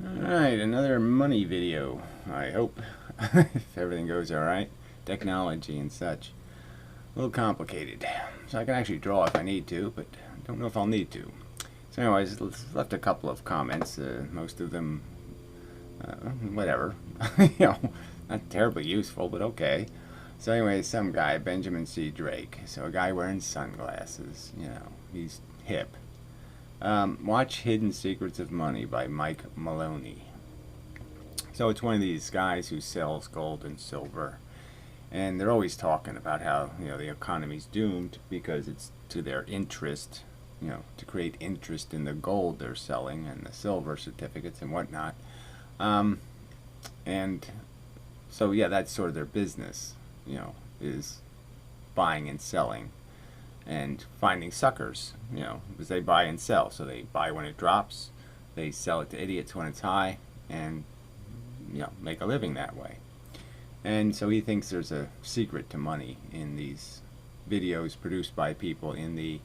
Alright, another money video, I hope, if everything goes alright. Technology and such. A little complicated. So I can actually draw if I need to, but I don't know if I'll need to. So anyways, left a couple of comments, most of them, whatever, not terribly useful, but okay. So anyways, some guy, Benjamin C. Drake, so a guy wearing sunglasses, he's hip. Watch Hidden Secrets of Money by Mike Maloney. So it's one of these guys who sells gold and silver, and they're always talking about how the economy's doomed because it's to their interest, to create interest in the gold they're selling and the silver certificates and whatnot. And so yeah, that's sort of their business, is buying and selling and finding suckers, because they buy and sell. So they buy when it drops, they sell it to idiots when it's high, and make a living that way. And so he thinks there's a secret to money in these videos produced by people in the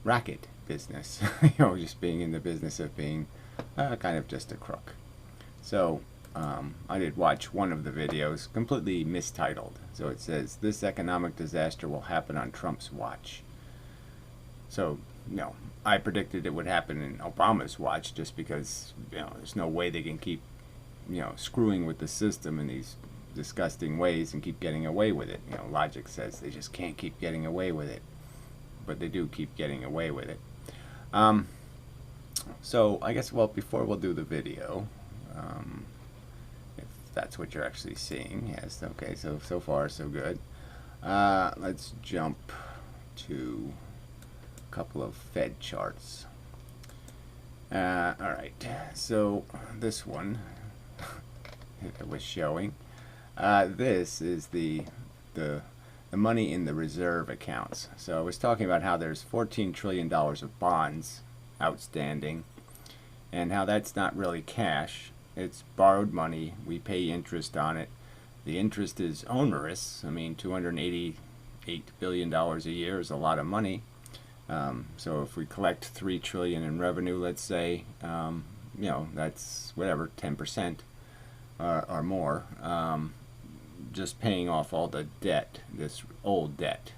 racket business, just being in the business of being kind of just a crook. So I did watch one of the videos, completely mistitled. So it says, "This economic disaster will happen on Trump's watch." So, I predicted it would happen in Obama's watch just because, there's no way they can keep, screwing with the system in these disgusting ways and keep getting away with it. Logic says they just can't keep getting away with it. But they do keep getting away with it. So, I guess, well, before we'll do the video, if that's what you're actually seeing, yes, okay, so far so good. Let's jump to couple of Fed charts. Alright, so this one it was showing. This is the money in the reserve accounts. So I was talking about how there's $14 trillion of bonds outstanding, and how that's not really cash. It's borrowed money. We pay interest on it. The interest is onerous. I mean, $288 billion a year is a lot of money. So if we collect $3 trillion in revenue, let's say, that's whatever, 10% or more, just paying off all the debt, this old debt,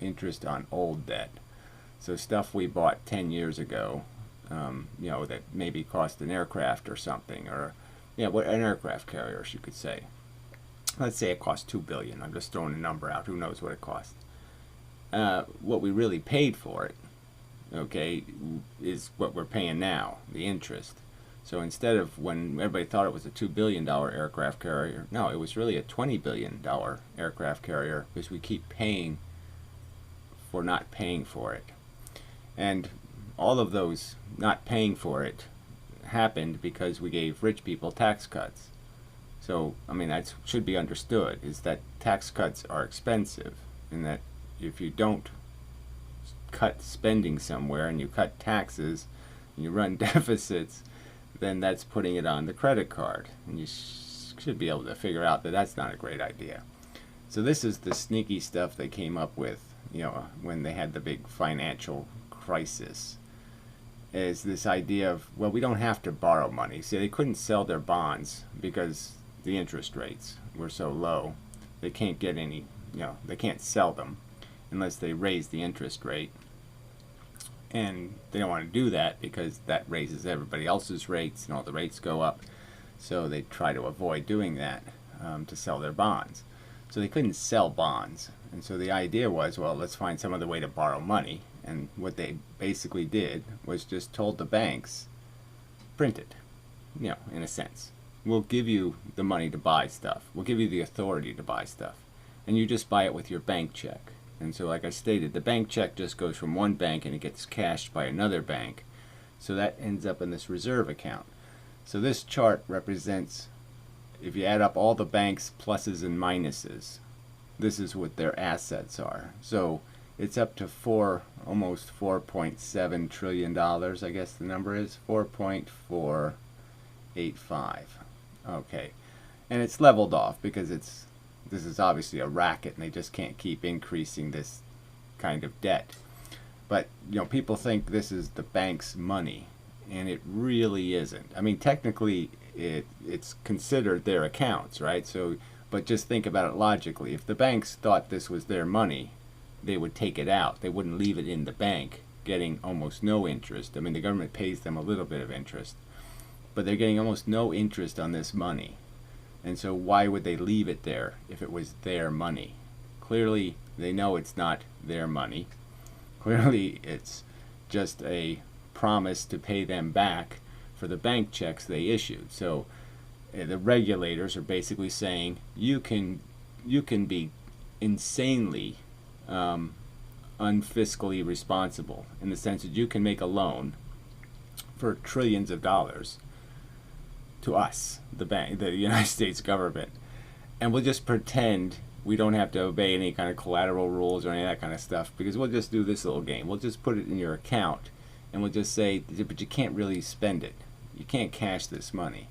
interest on old debt. So stuff we bought 10 years ago, that maybe cost an aircraft or something, or what an aircraft carrier, you could say. Let's say it cost $2 billion. I'm just throwing a number out. Who knows what it cost? What we really paid for it, okay, is what we're paying now, the interest. So instead of when everybody thought it was a $2 billion aircraft carrier, no, it was really a $20 billion aircraft carrier, because we keep paying for not paying for it. And all of those not paying for it happened because we gave rich people tax cuts. So, I mean, that should be understood, is that tax cuts are expensive, and that if you don't cut spending somewhere and you cut taxes and you run deficits, then that's putting it on the credit card, and you should be able to figure out that that's not a great idea. So this is the sneaky stuff they came up with, when they had the big financial crisis, is this idea of, well, we don't have to borrow money. See, they couldn't sell their bonds because the interest rates were so low. They can't get any, they can't sell them unless they raise the interest rate. And they don't want to do that because that raises everybody else's rates and all the rates go up. So they try to avoid doing that, to sell their bonds. So they couldn't sell bonds. And so the idea was, well, let's find some other way to borrow money. And what they basically did was just told the banks, print it, in a sense. We'll give you the money to buy stuff. We'll give you the authority to buy stuff. And you just buy it with your bank check. And so, like I stated, the bank check just goes from one bank and it gets cashed by another bank. So that ends up in this reserve account. So this chart represents, if you add up all the banks' pluses and minuses, this is what their assets are. So it's up to almost $4.7 trillion, I guess the number is, 4.485. Okay. And it's leveled off because this is obviously a racket, and they just can't keep increasing this kind of debt. But people think this is the bank's money, and it really isn't. I mean, technically it's considered their accounts, right? So, but just think about it logically. If the banks thought this was their money, they would take it out. They wouldn't leave it in the bank getting almost no interest. I mean, the government pays them a little bit of interest, but they're getting almost no interest on this money. And so why would they leave it there if it was their money? Clearly, they know it's not their money. Clearly, it's just a promise to pay them back for the bank checks they issued. So the regulators are basically saying you can be insanely unfiscally responsible, in the sense that you can make a loan for trillions of dollars to us, the bank, the United States government, and we'll just pretend we don't have to obey any kind of collateral rules or any of that kind of stuff, because we'll just do this little game. We'll just put it in your account, and we'll just say, but you can't really spend it. You can't cash this money.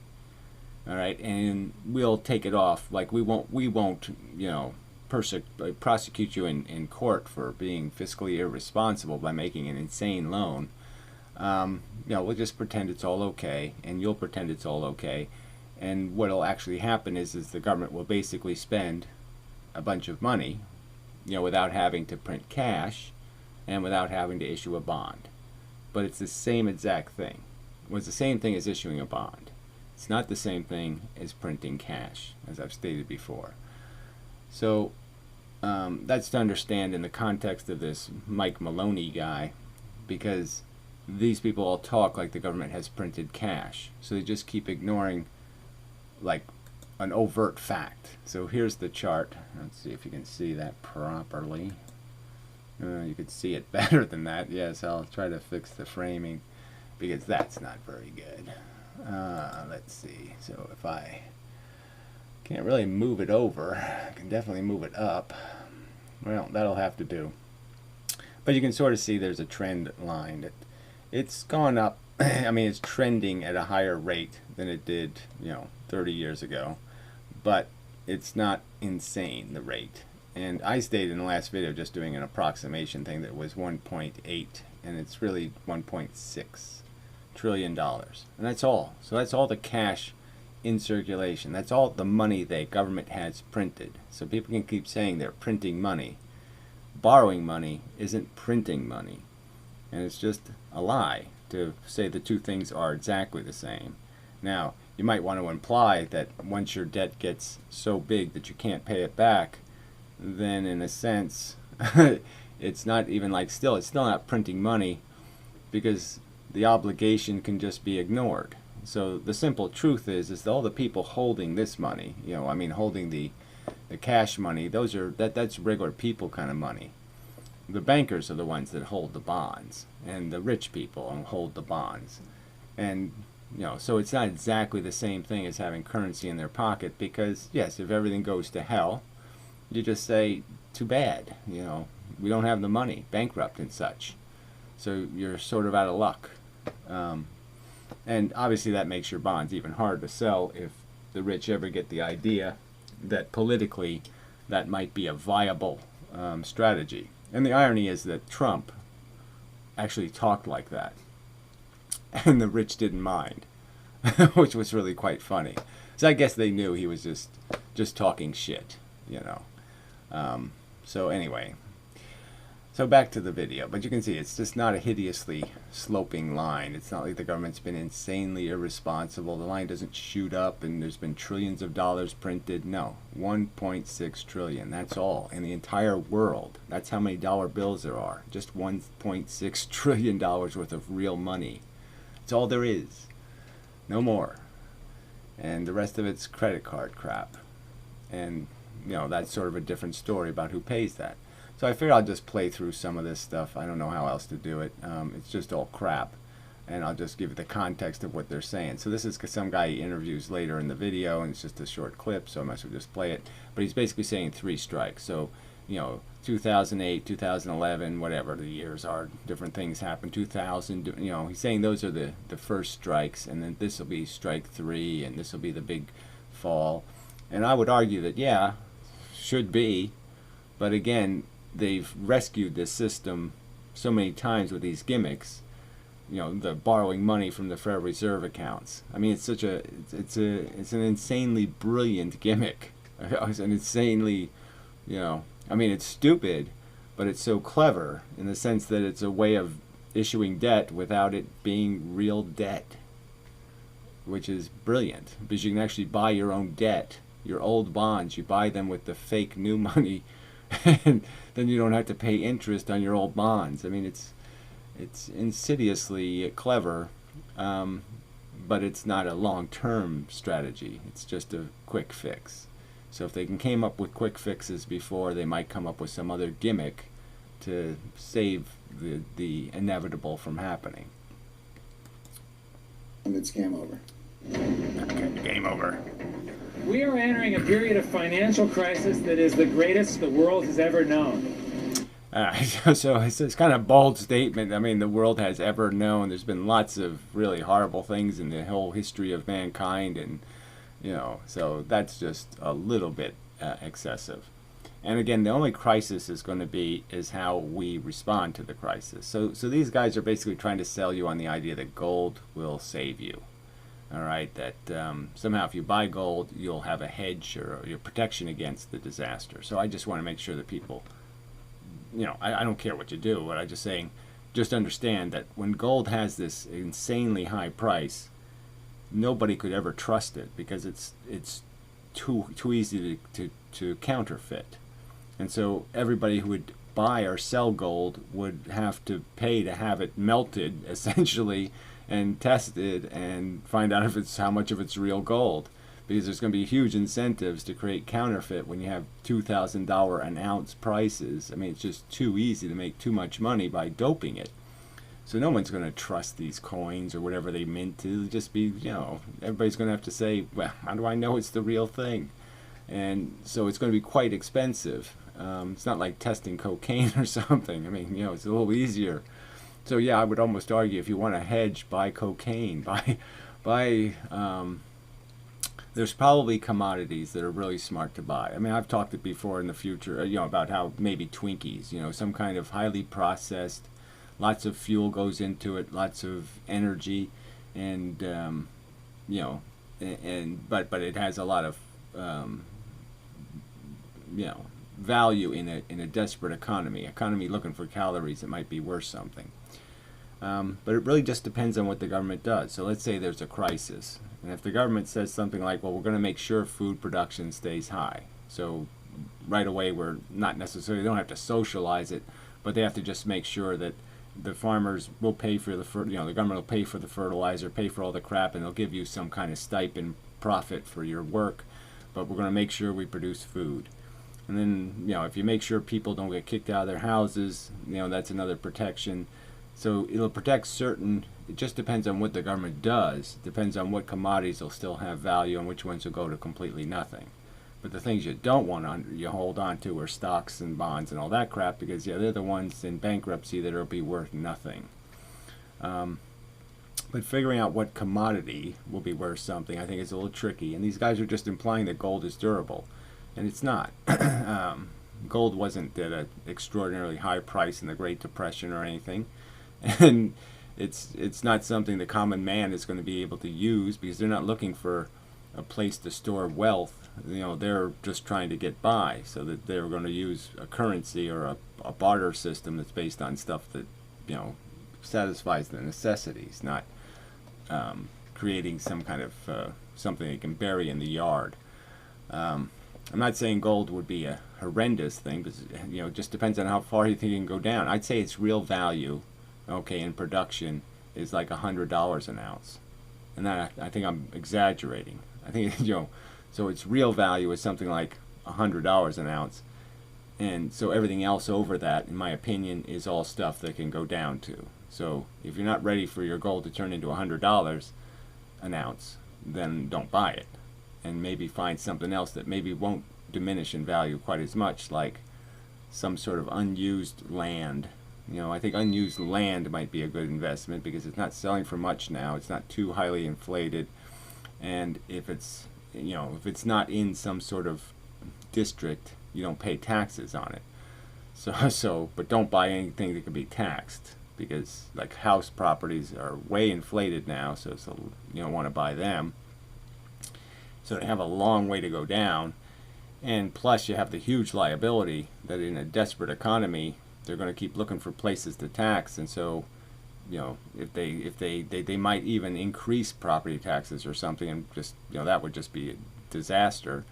All right, and we'll take it off. Like we won't, you know, prosecute you in court for being fiscally irresponsible by making an insane loan. You know, we'll just pretend it's all okay, and you'll pretend it's all okay. And what'll actually happen is the government will basically spend a bunch of money, you know, without having to print cash and without having to issue a bond. But it's the same exact thing. Well, it's the same thing as issuing a bond. It's not the same thing as printing cash, as I've stated before. So that's to understand in the context of this Mike Maloney guy, because these people all talk like the government has printed cash. So they just keep ignoring like an overt fact. So here's the chart. Let's see if you can see that properly. You can see it better than that. Yes, I'll try to fix the framing because that's not very good. Let's see. So if I can't really move it over, I can definitely move it up. Well, that'll have to do. But you can sort of see there's a trend line. It's gone up. I mean, it's trending at a higher rate than it did, you know, 30 years ago. But it's not insane, the rate. And I stated in the last video, just doing an approximation thing, that it was 1.8, and it's really 1.6 trillion dollars. And that's all. So that's all the cash in circulation. That's all the money the government has printed. So people can keep saying they're printing money. Borrowing money isn't printing money. And it's just a lie to say the two things are exactly the same. Now, you might want to imply that once your debt gets so big that you can't pay it back, then in a sense, it's not even like it's still not printing money, because the obligation can just be ignored. So the simple truth is that all the people holding this money, you know, I mean holding the cash money, that's regular people kind of money. The bankers are the ones that hold the bonds, and the rich people hold the bonds. And you know, so it's not exactly the same thing as having currency in their pocket, because yes, if everything goes to hell, you just say, too bad, you know, we don't have the money, bankrupt and such. So you're sort of out of luck. And obviously that makes your bonds even harder to sell if the rich ever get the idea that politically that might be a viable strategy. And the irony is that Trump actually talked like that, and the rich didn't mind, which was really quite funny. So I guess they knew he was just talking shit, you know. So anyway, so back to the video. But you can see it's just not a hideously sloping line. It's not like the government's been insanely irresponsible. The line doesn't shoot up and there's been trillions of dollars printed. No, 1.6 trillion. That's all in the entire world. That's how many dollar bills there are. Just 1.6 trillion dollars worth of real money. That's all there is. No more. And the rest of it's credit card crap. And you know, that's sort of a different story about who pays that. So I figure I'll just play through some of this stuff. I don't know how else to do it. It's just all crap. And I'll just give you the context of what they're saying. So this is some guy he interviews later in the video, and it's just a short clip, so I might as well just play it. But he's basically saying 3 strikes. So, you know, 2008, 2011, whatever the years are, different things happen. 2000, you know, he's saying those are the first strikes, and then this will be strike 3, and this will be the big fall. And I would argue that, yeah, should be, but again, they've rescued this system so many times with these gimmicks the borrowing money from the Federal Reserve accounts. I mean, it's an insanely brilliant gimmick. It's an insanely, I mean, it's stupid, but it's so clever in the sense that it's a way of issuing debt without it being real debt, which is brilliant because you can actually buy your own debt, your old bonds. You buy them with the fake new money, and then you don't have to pay interest on your old bonds. I mean, it's insidiously clever, but it's not a long-term strategy. It's just a quick fix. So if they came up with quick fixes before, they might come up with some other gimmick to save the inevitable from happening. And it's game over. Okay, game over. We are entering a period of financial crisis that is the greatest the world has ever known. So it's kind of a bold statement. I mean, the world has ever known. There's been lots of really horrible things in the whole history of mankind, and so that's just a little bit excessive. And again, the only crisis is going to be is how we respond to the crisis. So these guys are basically trying to sell you on the idea that gold will save you. All right, that somehow if you buy gold, you'll have a hedge or your protection against the disaster. So I just want to make sure that people, I don't care what you do, but I'm just saying, just understand that when gold has this insanely high price, nobody could ever trust it because it's too easy to counterfeit. And so everybody who would buy or sell gold would have to pay to have it melted, essentially, and tested and find out how much of it's real gold. Because there's going to be huge incentives to create counterfeit when you have $2,000 an ounce prices. I mean, it's just too easy to make too much money by doping it. So no one's going to trust these coins or whatever they mint to. It'll just be, everybody's going to have to say, well, how do I know it's the real thing? And so it's going to be quite expensive. It's not like testing cocaine or something. I mean, it's a little easier. So yeah, I would almost argue if you want to hedge, buy cocaine. There's probably commodities that are really smart to buy. I mean, I've talked it before in the future, about how maybe Twinkies, some kind of highly processed, lots of fuel goes into it, lots of energy, and but it has a lot of value in a desperate economy looking for calories. It might be worth something. But it really just depends on what the government does. So let's say there's a crisis, and if the government says something like, well, we're going to make sure food production stays high, so right away we're not necessarily, they don't have to socialize it, but they have to just make sure that the farmers will pay for the government will pay for the fertilizer, pay for all the crap, and they'll give you some kind of stipend profit for your work, but we're going to make sure we produce food. And then, if you make sure people don't get kicked out of their houses, that's another protection. So it'll protect certain, it just depends on what the government does. It depends on what commodities will still have value and which ones will go to completely nothing. But the things you don't want you hold on to are stocks and bonds and all that crap, because they're the ones in bankruptcy that will be worth nothing. But figuring out what commodity will be worth something, I think, is a little tricky. And these guys are just implying that gold is durable, and it's not. Gold wasn't at an extraordinarily high price in the Great Depression or anything. And it's not something the common man is going to be able to use, because they're not looking for a place to store wealth. They're just trying to get by, so that they're going to use a currency or a barter system that's based on stuff that satisfies the necessities, not creating some kind of something they can bury in the yard. I'm not saying gold would be a horrendous thing, but it just depends on how far you think it can go down. I'd say its real value, in production, is like $100 an ounce, and that I think I'm exaggerating. I think so its real value is something like $100 an ounce, and so everything else over that, in my opinion, is all stuff that can go down to. So if you're not ready for your gold to turn into $100 an ounce, then don't buy it, and maybe find something else that maybe won't diminish in value quite as much, like some sort of unused land. I think unused land might be a good investment, because it's not selling for much now. It's not too highly inflated, and if it's not in some sort of district, you don't pay taxes on it. But don't buy anything that can be taxed. because like house properties are way inflated now, so you don't want to buy them. So they have a long way to go down, and plus you have the huge liability that in a desperate economy they're going to keep looking for places to tax, and so if they might even increase property taxes or something, and just that would just be a disaster.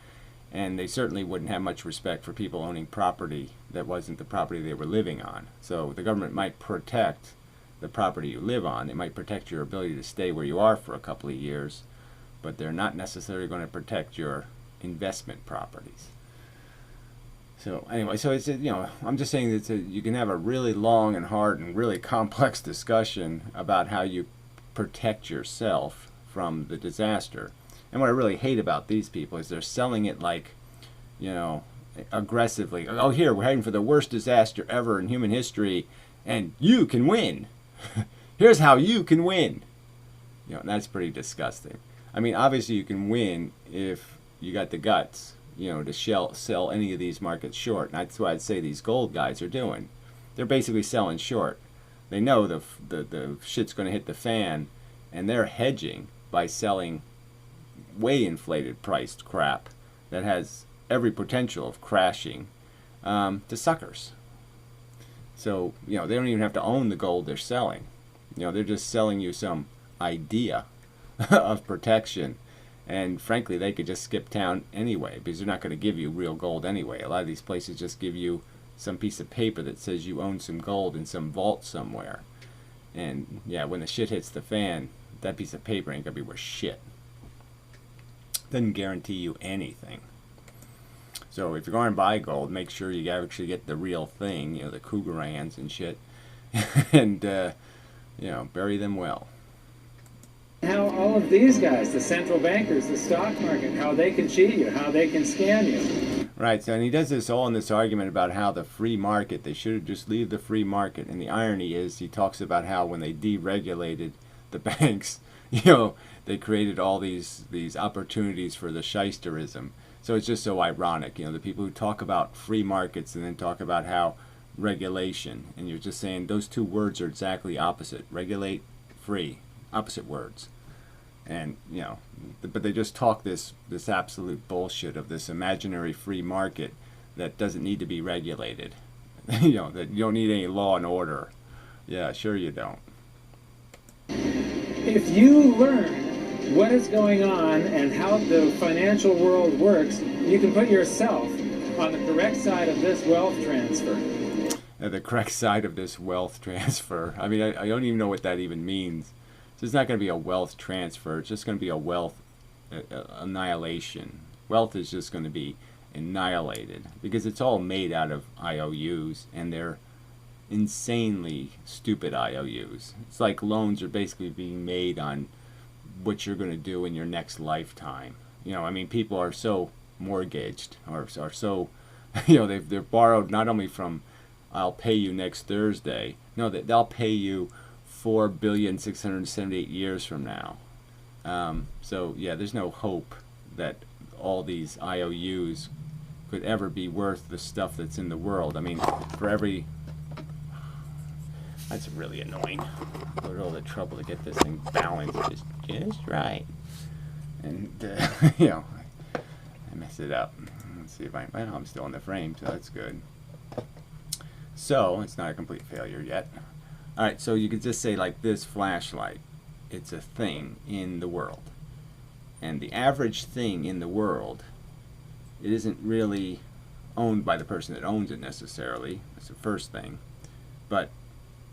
And they certainly wouldn't have much respect for people owning property that wasn't the property they were living on. So the government might protect the property you live on. They might protect your ability to stay where you are for a couple of years, but they're not necessarily going to protect your investment properties. So anyway, so it's I'm just saying that you can have a really long and hard and really complex discussion about how you protect yourself from the disaster. And what I really hate about these people is they're selling it like, aggressively. Oh, here, we're heading for the worst disaster ever in human history, and you can win. Here's how you can win. That's pretty disgusting. I mean, obviously you can win if you got the guts, to sell any of these markets short. And that's what I'd say these gold guys are doing. They're basically selling short. They know the shit's going to hit the fan, and they're hedging by selling way inflated priced crap that has every potential of crashing to suckers. So they don't even have to own the gold they're selling. They're just selling you some idea of protection, and frankly they could just skip town anyway, because they're not going to give you real gold anyway. A lot of these places just give you some piece of paper that says you own some gold in some vault somewhere, and when the shit hits the fan, that piece of paper ain't gonna be worth shit. Doesn't guarantee you anything. So if you're going to buy gold, make sure you actually get the real thing, the Krugerrands and shit, and bury them well. How all of these guys, the central bankers, the stock market, how they can cheat you, how they can scam you. Right, so and he does this all in this argument about how the free market, they should have just leave the free market. And the irony is he talks about how when they deregulated the banks, they created all these opportunities for the shysterism. So it's just so ironic, the people who talk about free markets and then talk about how regulation, and you're just saying those two words are exactly opposite. Regulate, free, opposite words. And but they just talk this absolute bullshit of this imaginary free market that doesn't need to be regulated. That you don't need any law and order. Yeah, sure you don't. If you learn what is going on and how the financial world works, you can put yourself on the correct side of this wealth transfer. The correct side of this wealth transfer. I mean, I don't even know what that even means. So it's not going to be a wealth transfer. It's just going to be a wealth annihilation. Wealth is just going to be annihilated because it's all made out of IOUs, and they're insanely stupid IOUs. It's like loans are basically being made on what you're going to do in your next lifetime. I mean, people are so mortgaged, or are so, they're borrowed not only from I'll pay you next Thursday. No, they'll pay you 4,678 years from now. So there's no hope that all these IOUs could ever be worth the stuff that's in the world. I mean, for every... That's really annoying. Go to all the trouble to get this thing balanced just right. And, I messed it up. Let's see if I'm still in the frame, so that's good. So, it's not a complete failure yet. Alright, so you could just say like this flashlight. It's a thing in the world. And the average thing in the world, it isn't really owned by the person that owns it necessarily. That's the first thing. But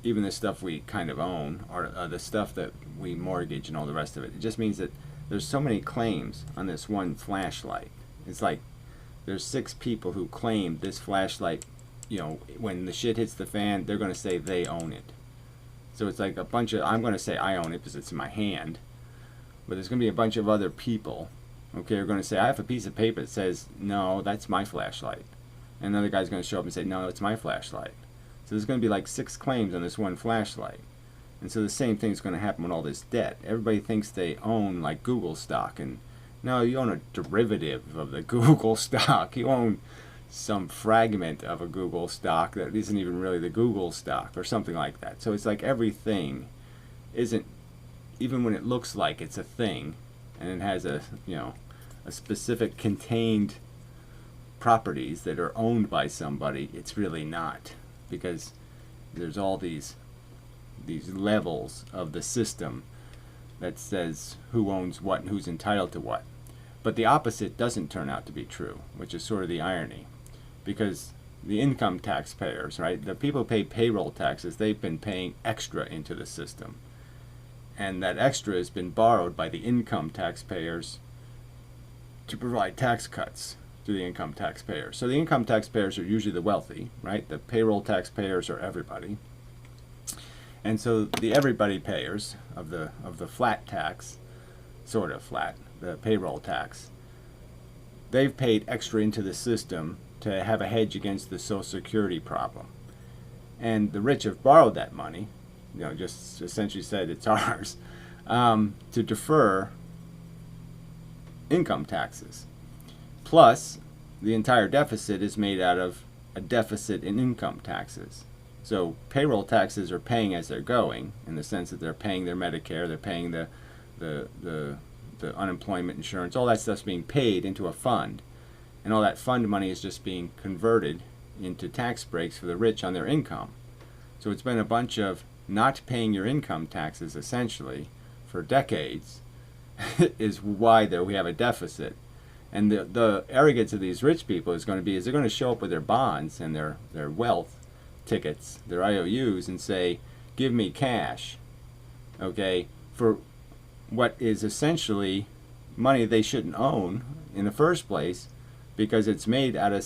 even the stuff we kind of own, or the stuff that we mortgage and all the rest of it, it just means that there's so many claims on this one flashlight. It's like there's 6 people who claim this flashlight, when the shit hits the fan, they're going to say they own it. So it's like a bunch of, I'm going to say I own it because it's in my hand, but there's going to be a bunch of other people, okay, are going to say, I have a piece of paper that says, no, that's my flashlight. And another guy's going to show up and say, no, it's my flashlight. So there's going to be like 6 claims on this one flashlight. And so the same thing's going to happen with all this debt. Everybody thinks they own like Google stock, and no, you own a derivative of the Google stock. You own some fragment of a Google stock that isn't even really the Google stock or something like that. So it's like everything isn't, even when it looks like it's a thing and it has a, you know, a specific contained properties that are owned by somebody, it's really not, because there's all these levels of the system that says who owns what and who's entitled to what. But the opposite doesn't turn out to be true, which is sort of the irony, because the income taxpayers, right, the people who pay payroll taxes, they've been paying extra into the system, and that extra has been borrowed by the income taxpayers to provide tax cuts to the income taxpayers. So the income taxpayers are usually the wealthy, right? The payroll taxpayers are everybody. And so the everybody payers of the flat tax, sort of flat, the payroll tax, they've paid extra into the system to have a hedge against the Social Security problem. And the rich have borrowed that money, you know, just essentially said it's ours, to defer income taxes. Plus, the entire deficit is made out of a deficit in income taxes. So payroll taxes are paying as they're going, in the sense that they're paying their Medicare, they're paying the unemployment insurance, all that stuff's being paid into a fund. And all that fund money is just being converted into tax breaks for the rich on their income. So it's been a bunch of not paying your income taxes, essentially, for decades, is why we have a deficit. And the arrogance of these rich people is going to be, is they're going to show up with their bonds and their wealth tickets, their IOUs, and say, give me cash, okay, for what is essentially money they shouldn't own in the first place, because it's made out of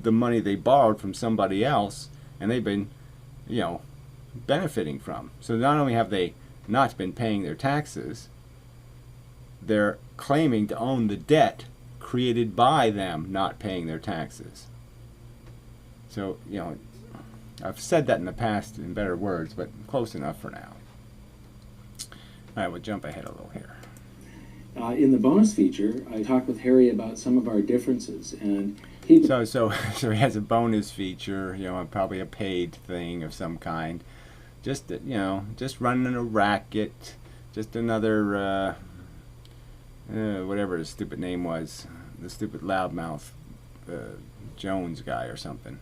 the money they borrowed from somebody else and they've been, you know, benefiting from. So not only have they not been paying their taxes, they're claiming to own the debt created by them not paying their taxes. So, you know, I've said that in the past in better words, but close enough for now. All right, we'll jump ahead a little here. In the bonus feature, I talked with Harry about some of our differences, and he... So he has a bonus feature, you know, probably a paid thing of some kind. Just, you know, just running a racket, just another, whatever his stupid name was, the stupid loudmouth Jones guy or something.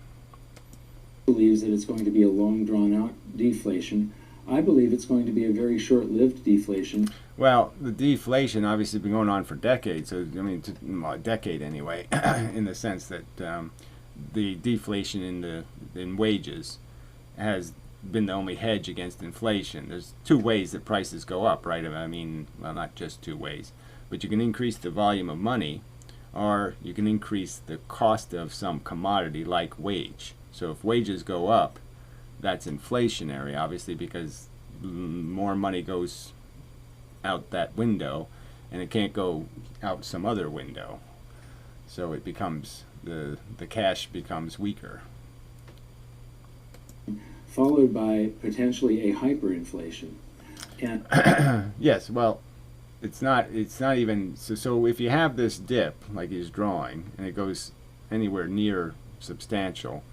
Believes that it's going to be a long, drawn-out deflation. I believe it's going to be a very short-lived deflation. Well, the deflation obviously has been going on for decades, so I mean, a decade anyway, in the sense that the deflation in wages has been the only hedge against inflation. There's two ways that prices go up, right? I mean, well, not just two ways, but you can increase the volume of money, or you can increase the cost of some commodity like wage. So if wages go up, that's inflationary, obviously, because more money goes out that window and it can't go out some other window. So it becomes, the cash becomes weaker. Followed by potentially a hyperinflation. And yes, well, it's not even, so if you have this dip like he's drawing and it goes anywhere near substantial,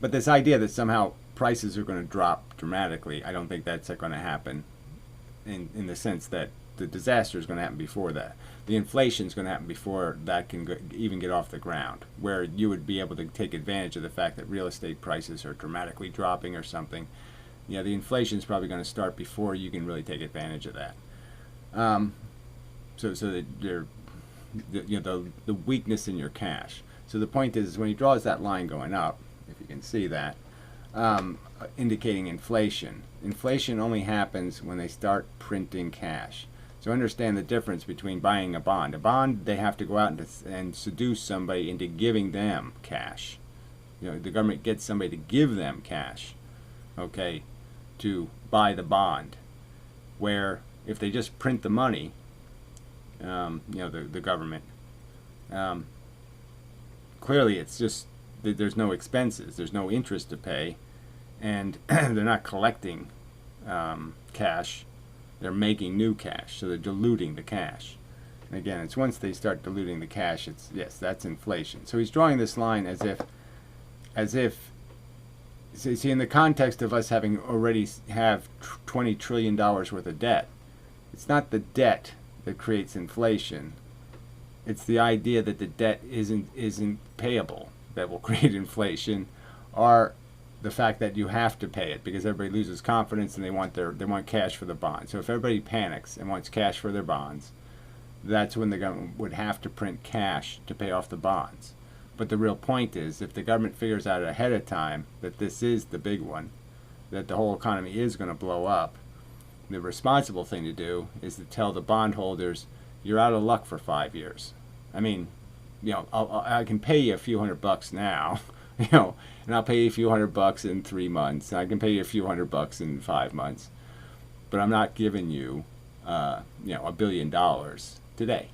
but this idea that somehow prices are going to drop dramatically, I don't think that's going to happen, in the sense that the disaster is going to happen before that. The inflation is going to happen before that can even get off the ground, where you would be able to take advantage of the fact that real estate prices are dramatically dropping or something. Yeah, the inflation is probably going to start before you can really take advantage of that. So that you know, the weakness in your cash. So the point is, when he draws that line going up, if you can see that, indicating inflation. Inflation only happens when they start printing cash. So understand the difference between buying a bond. A bond, they have to go out and seduce somebody into giving them cash. You know, the government gets somebody to give them cash, okay, to buy the bond. Where if they just print the money, you know, the government, clearly it's just, there's no expenses, there's no interest to pay, and they're not collecting cash, they're making new cash, so they're diluting the cash. Again, it's once they start diluting the cash, it's, yes, that's inflation. So he's drawing this line as if, see, in the context of us having already have $20 trillion worth of debt, it's not the debt that creates inflation. It's the idea that the debt isn't payable that will create inflation, or the fact that you have to pay it because everybody loses confidence and they want cash for the bonds. So if everybody panics and wants cash for their bonds, that's when the government would have to print cash to pay off the bonds. But the real point is, if the government figures out ahead of time that this is the big one, that the whole economy is going to blow up, the responsible thing to do is to tell the bondholders, you're out of luck for 5 years. I mean, I can pay you a few $100 now, and I'll pay you a few $100 in 3 months. And I can pay you a few $100 in 5 months, but I'm not giving you, $1 billion today.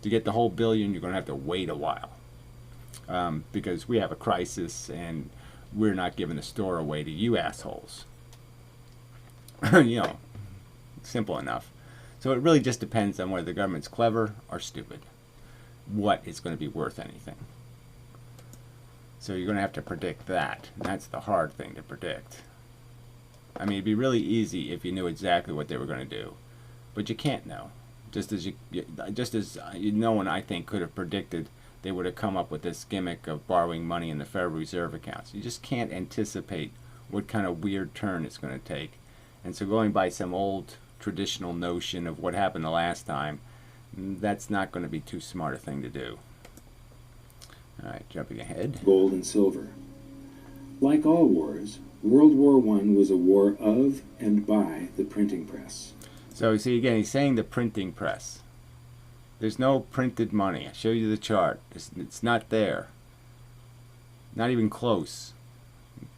To get the whole billion, you're going to have to wait a while, because we have a crisis and we're not giving the store away to you assholes. Simple enough. So it really just depends on whether the government's clever or stupid, what is going to be worth anything. So you're going to have to predict that. And that's the hard thing to predict. I mean, it'd be really easy if you knew exactly what they were going to do, but you can't know. Just as no one, I think, could have predicted they would have come up with this gimmick of borrowing money in the Federal Reserve accounts. You just can't anticipate what kind of weird turn it's going to take. And so going by some old traditional notion of what happened the last time, that's not going to be too smart a thing to do. All right, jumping ahead. Gold and silver. Like all wars, World War I was a war of and by the printing press. So you see, again, he's saying the printing press. There's no printed money. I show you the chart. It's not there. Not even close.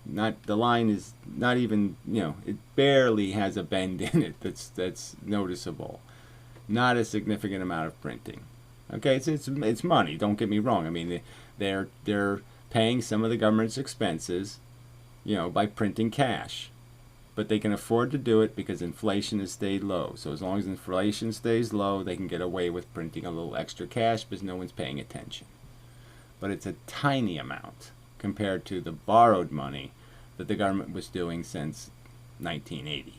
The line is not even, it barely has a bend in it that's noticeable. Not a significant amount of printing. Okay, it's money. Don't get me wrong. I mean, they're paying some of the government's expenses, by printing cash. But they can afford to do it because inflation has stayed low. So as long as inflation stays low, they can get away with printing a little extra cash because no one's paying attention. But it's a tiny amount compared to the borrowed money that the government was doing since 1980.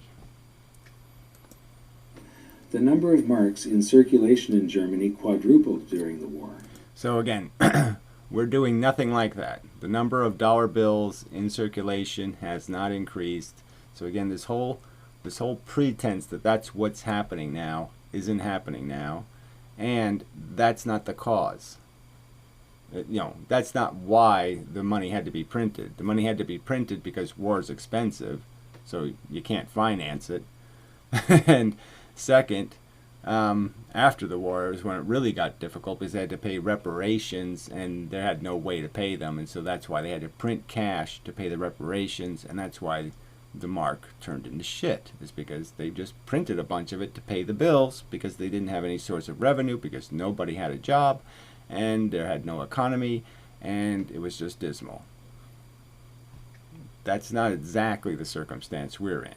The number of marks in circulation in Germany quadrupled during the war. So again, we're doing nothing like that. The number of dollar bills in circulation has not increased. So again, this whole pretense that that's what's happening now isn't happening now, and that's not the cause. That's not why the money had to be printed. The money had to be printed because war is expensive, so you can't finance it. And second, after the war is when it really got difficult because they had to pay reparations and they had no way to pay them, and so that's why they had to print cash to pay the reparations, and that's why the mark turned into shit, is because they just printed a bunch of it to pay the bills because they didn't have any source of revenue because nobody had a job and there had no economy and it was just dismal. That's not exactly the circumstance we're in.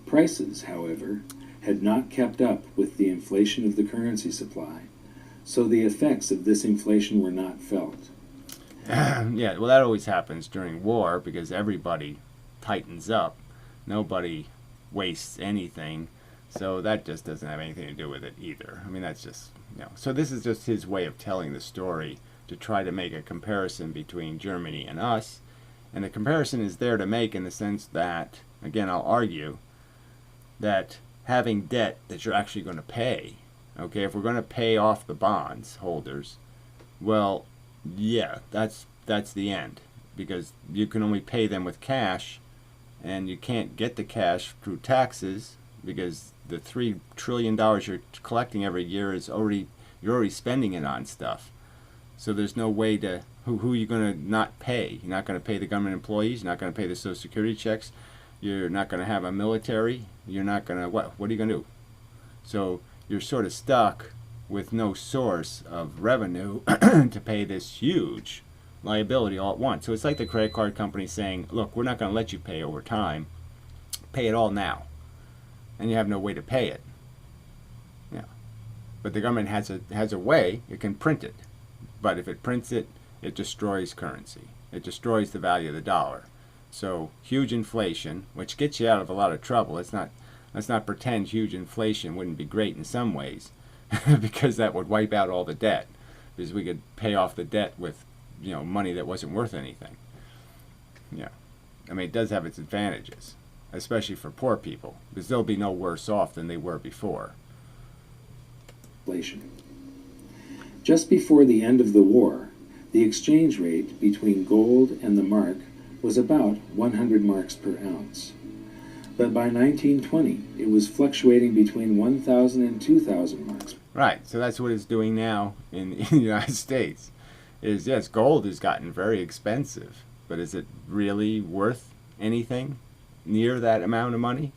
Prices, however, had not kept up with the inflation of the currency supply, so the effects of this inflation were not felt. Yeah, well, that always happens during war because everybody tightens up. Nobody wastes anything. So that just doesn't have anything to do with it either. I mean, that's just, So this is just his way of telling the story to try to make a comparison between Germany and us. And the comparison is there to make in the sense that, again, I'll argue that having debt that you're actually going to pay, okay, if we're going to pay off the bonds holders, well, yeah, that's the end, because you can only pay them with cash, and you can't get the cash through taxes because the $3 trillion you're collecting every year you're already spending it on stuff. So there's no way to who are you going to not pay? You're not going to pay the government employees. You're not going to pay the Social Security checks. You're not going to have a military. You're not going to what are you going to do? So you're sort of stuck with no source of revenue to pay this huge liability all at once. So it's like the credit card company saying, look, we're not going to let you pay over time. Pay it all now. And you have no way to pay it. Yeah. But the government has a way, it can print it. But if it prints it, it destroys currency. It destroys the value of the dollar. So huge inflation, which gets you out of a lot of trouble. Let's not pretend huge inflation wouldn't be great in some ways, because that would wipe out all the debt. Because we could pay off the debt with, money that wasn't worth anything. Yeah, I mean, it does have its advantages, especially for poor people, because they'll be no worse off than they were before. Inflation. Just before the end of the war, the exchange rate between gold and the mark was about 100 marks per ounce. But by 1920, it was fluctuating between 1,000 and 2,000 marks. Right, so that's what it's doing now in the United States. Yes, gold has gotten very expensive, but is it really worth anything near that amount of money?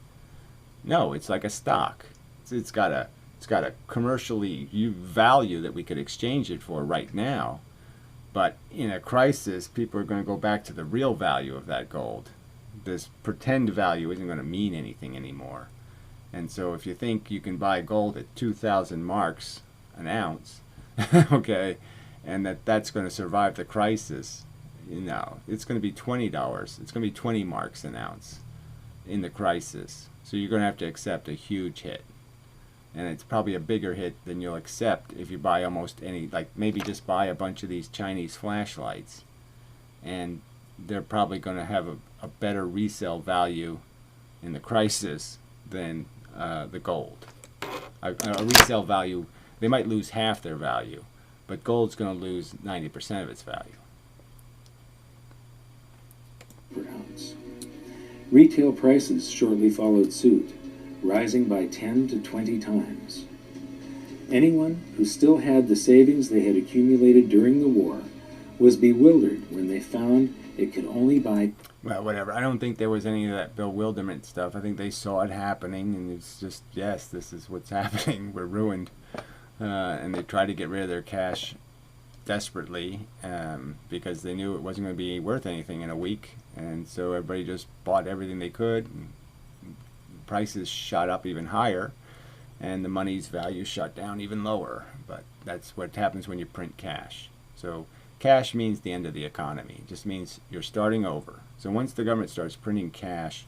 No, it's like a stock. It's got a commercially value that we could exchange it for right now. But in a crisis, people are going to go back to the real value of that gold. This pretend value isn't going to mean anything anymore. And so if you think you can buy gold at 2,000 marks an ounce, okay, and that's going to survive the crisis, it's going to be $20. It's going to be 20 marks an ounce in the crisis. So you're going to have to accept a huge hit. And it's probably a bigger hit than you'll accept if you buy almost any, like maybe just buy a bunch of these Chinese flashlights. And they're probably going to have a better resale value in the crisis than the gold. A resale value, they might lose half their value, but gold's going to lose 90% of its value. Per ounce. Retail prices shortly followed suit, rising by 10 to 20 times. Anyone who still had the savings they had accumulated during the war was bewildered when they found it could only buy... Well, whatever. I don't think there was any of that bewilderment stuff. I think they saw it happening, and it's just, yes, this is what's happening. We're ruined. And they tried to get rid of their cash desperately because they knew it wasn't going to be worth anything in a week. And so everybody just bought everything they could. And prices shot up even higher, and the money's value shot down even lower. But that's what happens when you print cash. So cash means the end of the economy. It just means you're starting over. So once the government starts printing cash,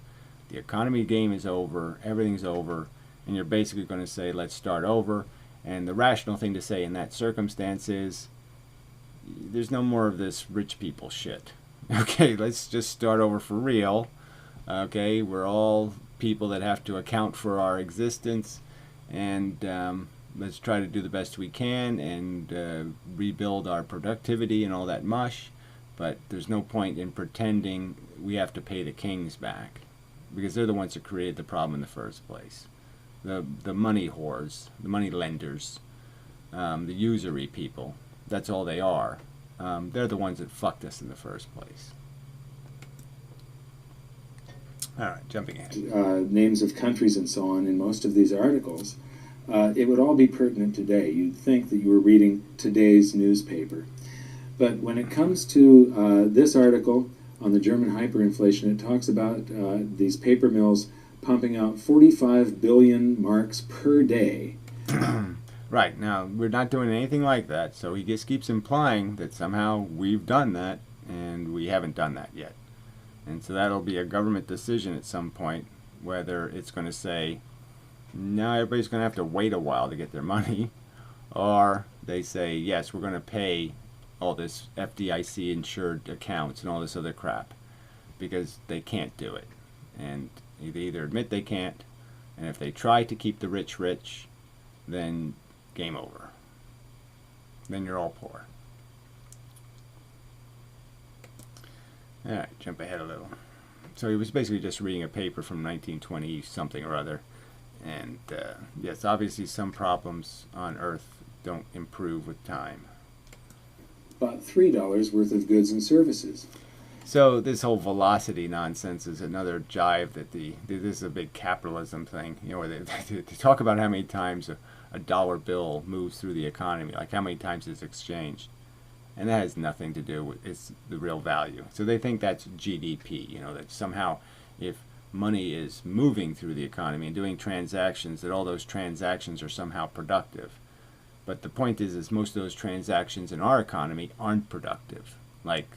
the economy game is over, everything's over, and you're basically going to say, let's start over. And the rational thing to say in that circumstance is, there's no more of this rich people shit. Okay, let's just start over for real. Okay, we're all people that have to account for our existence, and let's try to do the best we can and rebuild our productivity and all that mush. But there's no point in pretending we have to pay the kings back, because they're the ones that created the problem in the first place. The money whores, the money lenders, the usury people, that's all they are. They're the ones that fucked us in the first place. All right, jumping ahead. Names of countries and so on in most of these articles, it would all be pertinent today. You'd think that you were reading today's newspaper. But when it comes to this article on the German hyperinflation, it talks about these paper mills pumping out 45 billion marks per day. Right, now, we're not doing anything like that, so he just keeps implying that somehow we've done that, and we haven't done that yet. And so that'll be a government decision at some point, whether it's going to say, no, everybody's going to have to wait a while to get their money, or they say, yes, we're going to pay all this FDIC insured accounts and all this other crap, because they can't do it. And they either admit they can't, and if they try to keep the rich rich, then game over. Then you're all poor. Alright, jump ahead a little. So he was basically just reading a paper from 1920 something or other. And yes, obviously some problems on Earth don't improve with time. About $3 worth of goods and services. So this whole velocity nonsense is another jive that this is a big capitalism thing. You know, where they talk about how many times a dollar bill moves through the economy, like how many times it's exchanged. And that has nothing to do with it's the real value. So they think that's GDP, you know, that somehow if money is moving through the economy and doing transactions, that all those transactions are somehow productive. But the point is most of those transactions in our economy aren't productive. Like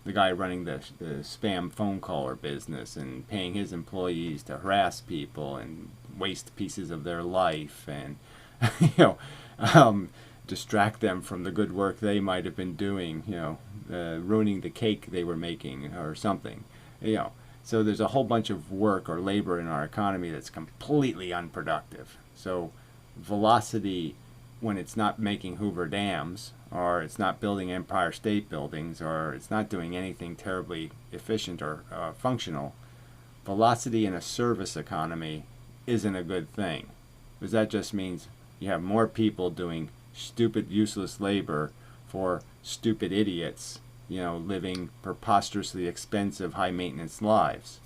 the guy running the spam phone caller business and paying his employees to harass people and waste pieces of their life and you know distract them from the good work they might have been doing, ruining the cake they were making or something, So there's a whole bunch of work or labor in our economy that's completely unproductive. So velocity, when it's not making Hoover dams, or it's not building Empire State Buildings, or it's not doing anything terribly efficient or functional, velocity in a service economy isn't a good thing. Because that just means you have more people doing stupid, useless labor for stupid idiots, living preposterously expensive, high-maintenance lives.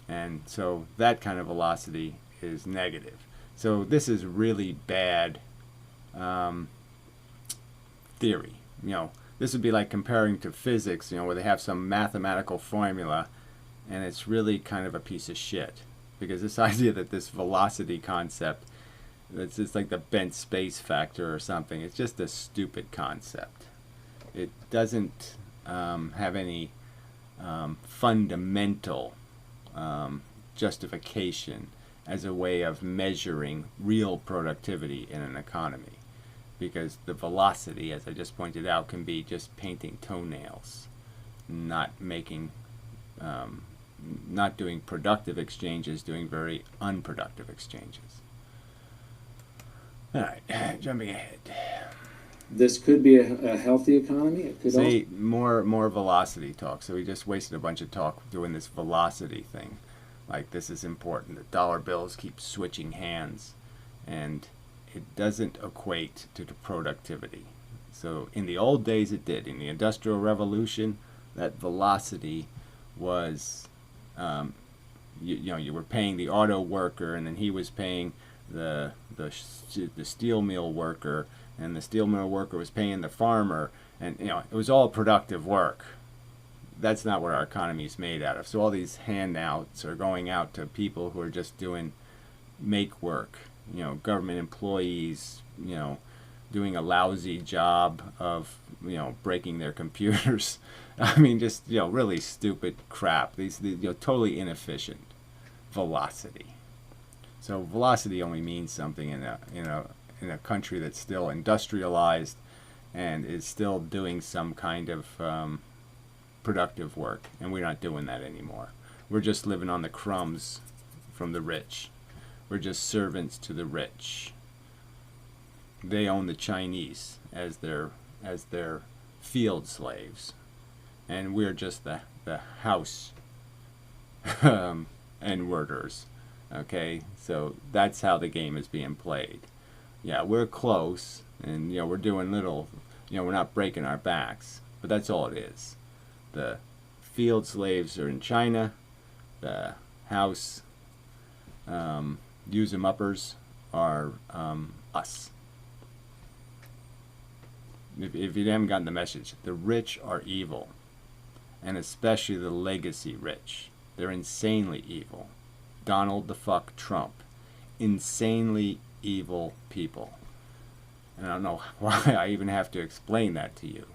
And so that kind of velocity is negative. So this is really bad theory. This would be like comparing to physics, where they have some mathematical formula, and it's really kind of a piece of shit. Because this idea that this velocity concept, it's just like the bent space factor or something, it's just a stupid concept. It doesn't have any fundamental justification as a way of measuring real productivity in an economy. Because the velocity, as I just pointed out, can be just painting toenails, not doing productive exchanges, doing very unproductive exchanges. All right, jumping ahead. This could be a healthy economy. It could See, more velocity talk. So we just wasted a bunch of talk doing this velocity thing. Like, this is important. The dollar bills keep switching hands, and it doesn't equate to the productivity. So in the old days it did. In the Industrial Revolution, that velocity was, you were paying the auto worker, and then he was paying the steel mill worker, and the steel mill worker was paying the farmer, and it was all productive work. That's not what our economy is made out of. So all these handouts are going out to people who are just doing make work, government employees, doing a lousy job of, breaking their computers. I mean, just, really stupid crap. These totally inefficient velocity. So velocity only means something in a country that's still industrialized and is still doing some kind of productive work, and we're not doing that anymore. We're just living on the crumbs from the rich. We're just servants to the rich. They own the Chinese as their field slaves, and we're just the house and worders. Okay, so that's how the game is being played. Yeah, we're close, and we're doing little. We're not breaking our backs, but that's all it is. The field slaves are in China. The house use 'em uppers are us. If you haven't gotten the message, the rich are evil, and especially the legacy rich. They're insanely evil. Donald the fuck Trump. Insanely evil people. And I don't know why I even have to explain that to you.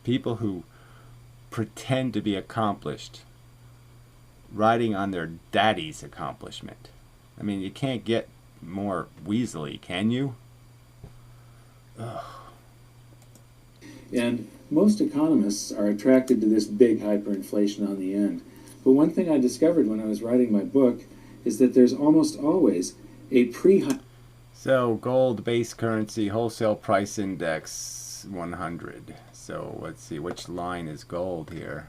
People who pretend to be accomplished, riding on their daddy's accomplishment. I mean, you can't get more weaselly, can you? Ugh. And most economists are attracted to this big hyperinflation on the end. But one thing I discovered when I was writing my book is that there's almost always a So gold base currency wholesale price index 100. So let's see, which line is gold here?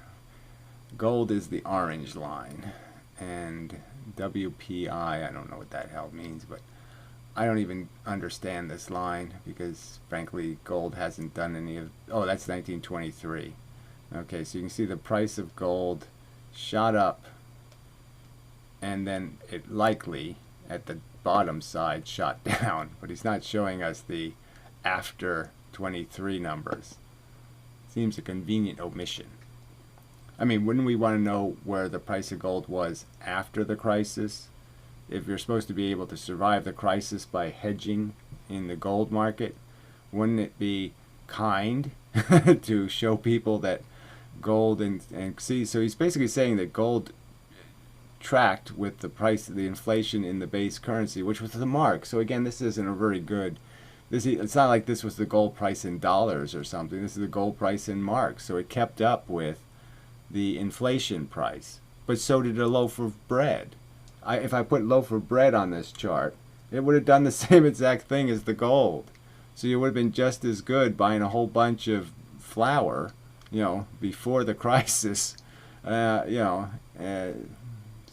Gold is the orange line, and WPI, I don't know what that hell means, but I don't even understand this line because frankly gold hasn't done any of, oh, that's 1923. Okay, so you can see the price of gold shot up, and then it likely at the bottom side shot down, but he's not showing us the after 23 numbers. Seems a convenient omission. I mean, wouldn't we want to know where the price of gold was after the crisis? If you're supposed to be able to survive the crisis by hedging in the gold market, wouldn't it be kind to show people that gold and see? So he's basically saying that gold tracked with the price of the inflation in the base currency, which was the mark. So again, this isn't a very good. It's not like this was the gold price in dollars or something. This is the gold price in marks. So it kept up with the inflation price. But so did a loaf of bread. If I put loaf of bread on this chart, it would have done the same exact thing as the gold. So you would have been just as good buying a whole bunch of flour, before the crisis, so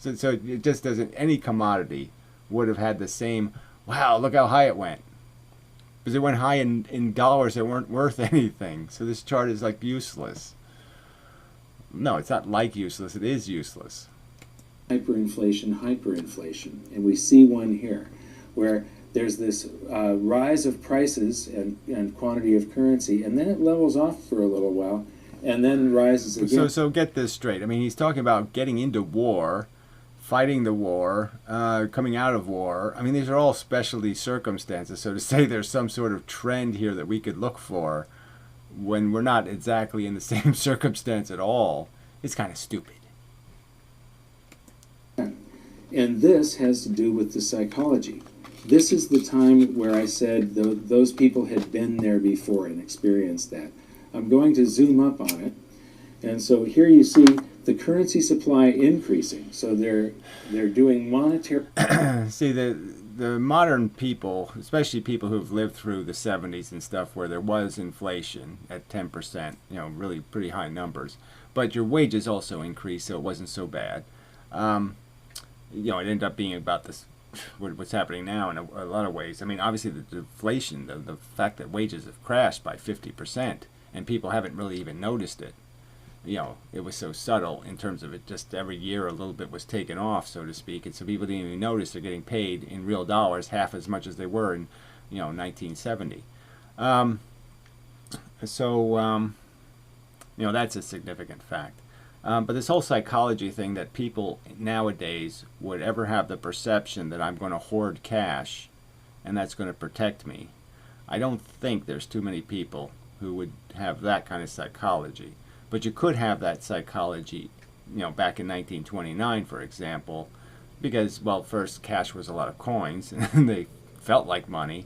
it just doesn't, any commodity would have had the same, wow, look how high it went. Because it went high in dollars that weren't worth anything. So this chart is like useless. No, it's not like useless, it is useless. Hyperinflation. And we see one here where there's this rise of prices and quantity of currency, and then it levels off for a little while, and then rises again. So get this straight. I mean, he's talking about getting into war, fighting the war, coming out of war. I mean, these are all specialty circumstances. So to say there's some sort of trend here that we could look for when we're not exactly in the same circumstance at all, is kind of stupid. And this has to do with the psychology. This is the time where I said those people had been there before and experienced that. I'm going to zoom up on it. And so here you see the currency supply increasing. So they're doing monetary... See, the modern people, especially people who've lived through the 70s and stuff where there was inflation at 10%, really pretty high numbers. But your wages also increased, so it wasn't so bad. It ended up being about this, what's happening now in a lot of ways. I mean, obviously the deflation, the fact that wages have crashed by 50%, and people haven't really even noticed it. It was so subtle in terms of it, just every year a little bit was taken off, so to speak, and so people didn't even notice they're getting paid in real dollars half as much as they were in, 1970. That's a significant fact. But this whole psychology thing that people nowadays would ever have the perception that I'm going to hoard cash and that's going to protect me, I don't think there's too many people who would have that kind of psychology. But you could have that psychology, back in 1929, for example, because, well, first, cash was a lot of coins, and they felt like money,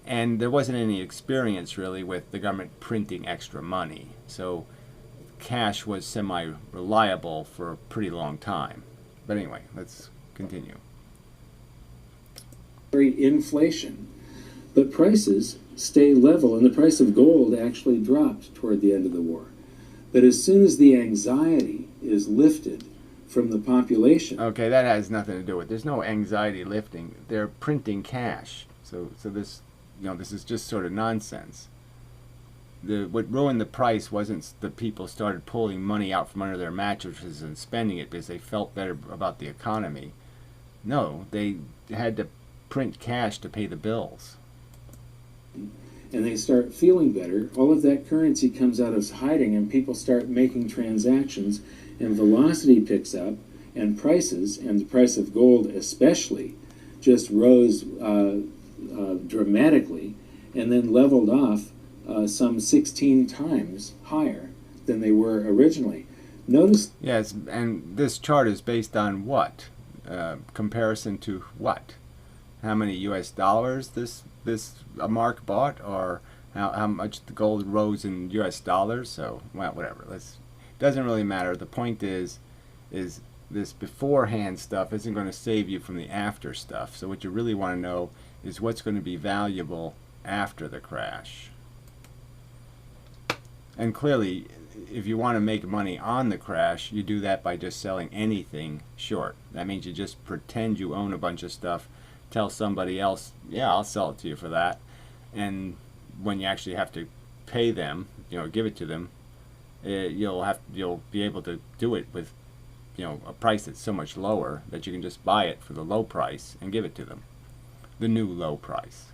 and there wasn't any experience, really, with the government printing extra money. So cash was semi-reliable for a pretty long time. But anyway, let's continue. Inflation, but prices stay level, and the price of gold actually dropped toward the end of the war. But as soon as the anxiety is lifted from the population... Okay, that has nothing to do with it. There's no anxiety lifting. They're printing cash. So this, this is just sort of nonsense. What ruined the price wasn't the people started pulling money out from under their mattresses and spending it because they felt better about the economy. No, they had to print cash to pay the bills. And they start feeling better. All of that currency comes out of hiding, and people start making transactions, and velocity picks up, and prices, and the price of gold especially, just rose dramatically, and then leveled off some 16 times higher than they were originally. Notice... Yes, and this chart is based on what? Comparison to what? How many U.S. dollars this mark bought, or how much the gold rose in U.S. dollars? So, well, whatever. Doesn't really matter. The point is this beforehand stuff isn't going to save you from the after stuff. So what you really want to know is what's going to be valuable after the crash. And clearly, if you want to make money on the crash, you do that by just selling anything short. That means you just pretend you own a bunch of stuff, tell somebody else, yeah, I'll sell it to you for that. And when you actually have to pay them, give it to them, you'll be able to do it with, a price that's so much lower that you can just buy it for the low price and give it to them, the new low price.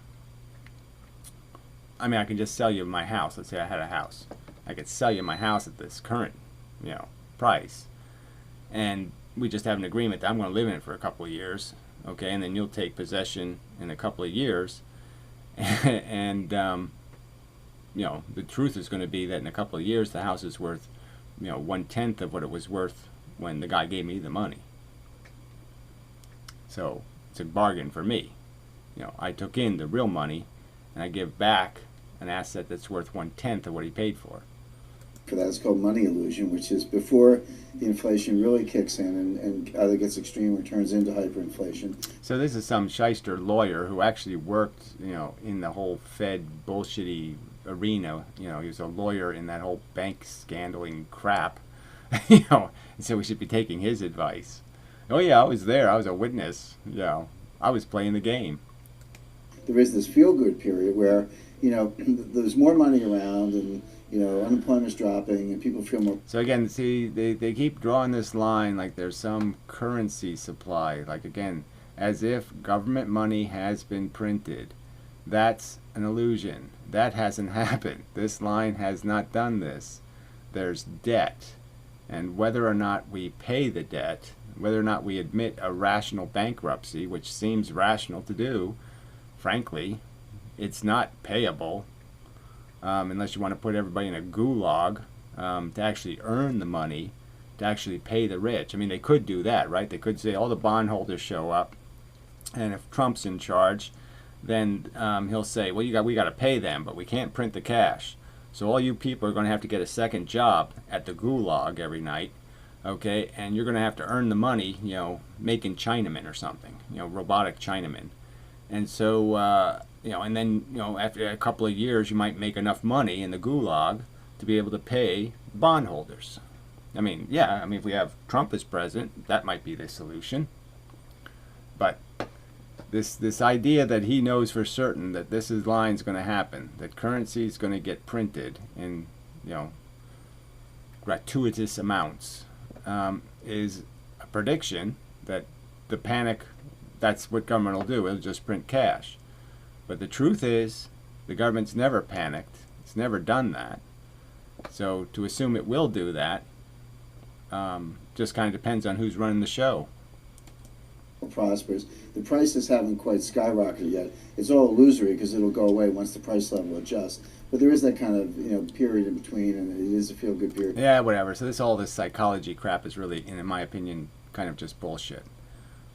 I mean, I can just sell you my house. Let's say I had a house. I could sell you my house at this current, price, and we just have an agreement that I'm going to live in it for a couple of years, okay, and then you'll take possession in a couple of years, And you know, the truth is going to be that in a couple of years the house is worth, you know, 1/10 of what it was worth when the guy gave me the money. So it's a bargain for me. You know, I took in the real money and I give back an asset that's worth 1/10 of what he paid for. For that, it's called money illusion, which is before the inflation really kicks in and either gets extreme or turns into hyperinflation. So this is some shyster lawyer who actually worked, you know, in the whole Fed bullshitty arena. You know, he was a lawyer in that whole bank scandaling crap. You know, and so we should be taking his advice. Oh yeah, I was there. I was a witness. You know, I was playing the game. There is this feel-good period where, you know, there's more money around and, you know, unemployment's dropping and people feel more. So again, see, they keep drawing this line like there's some currency supply. Like again, as if government money has been printed. That's an illusion. That hasn't happened. This line has not done this. There's debt. And whether or not we pay the debt, whether or not we admit a rational bankruptcy, which seems rational to do, frankly, it's not payable unless you want to put everybody in a gulag to actually earn the money, to actually pay the rich. I mean, they could do that, right? They could say all the bondholders show up, and if Trump's in charge, then he'll say, well, we got to pay them, but we can't print the cash. So all you people are going to have to get a second job at the gulag every night, okay? And you're going to have to earn the money, you know, making Chinamen or something, you know, robotic Chinamen. And so, you know, and then, you know, after a couple of years, you might make enough money in the gulag to be able to pay bondholders. I mean, yeah, I mean, if we have Trump as president, that might be the solution. But this idea that he knows for certain that this line's going to happen, that currency is going to get printed in, you know, gratuitous amounts, is a prediction that the panic, that's what government will do. It'll just print cash. But the truth is, the government's never panicked. It's never done that. So to assume it will do that just kind of depends on who's running the show. Prospers. The prices haven't quite skyrocketed yet. It's all illusory because it'll go away once the price level adjusts. But there is that kind of, you know, period in between, and it is a feel-good period. Yeah, whatever. So all this psychology crap is really, in my opinion, kind of just bullshit.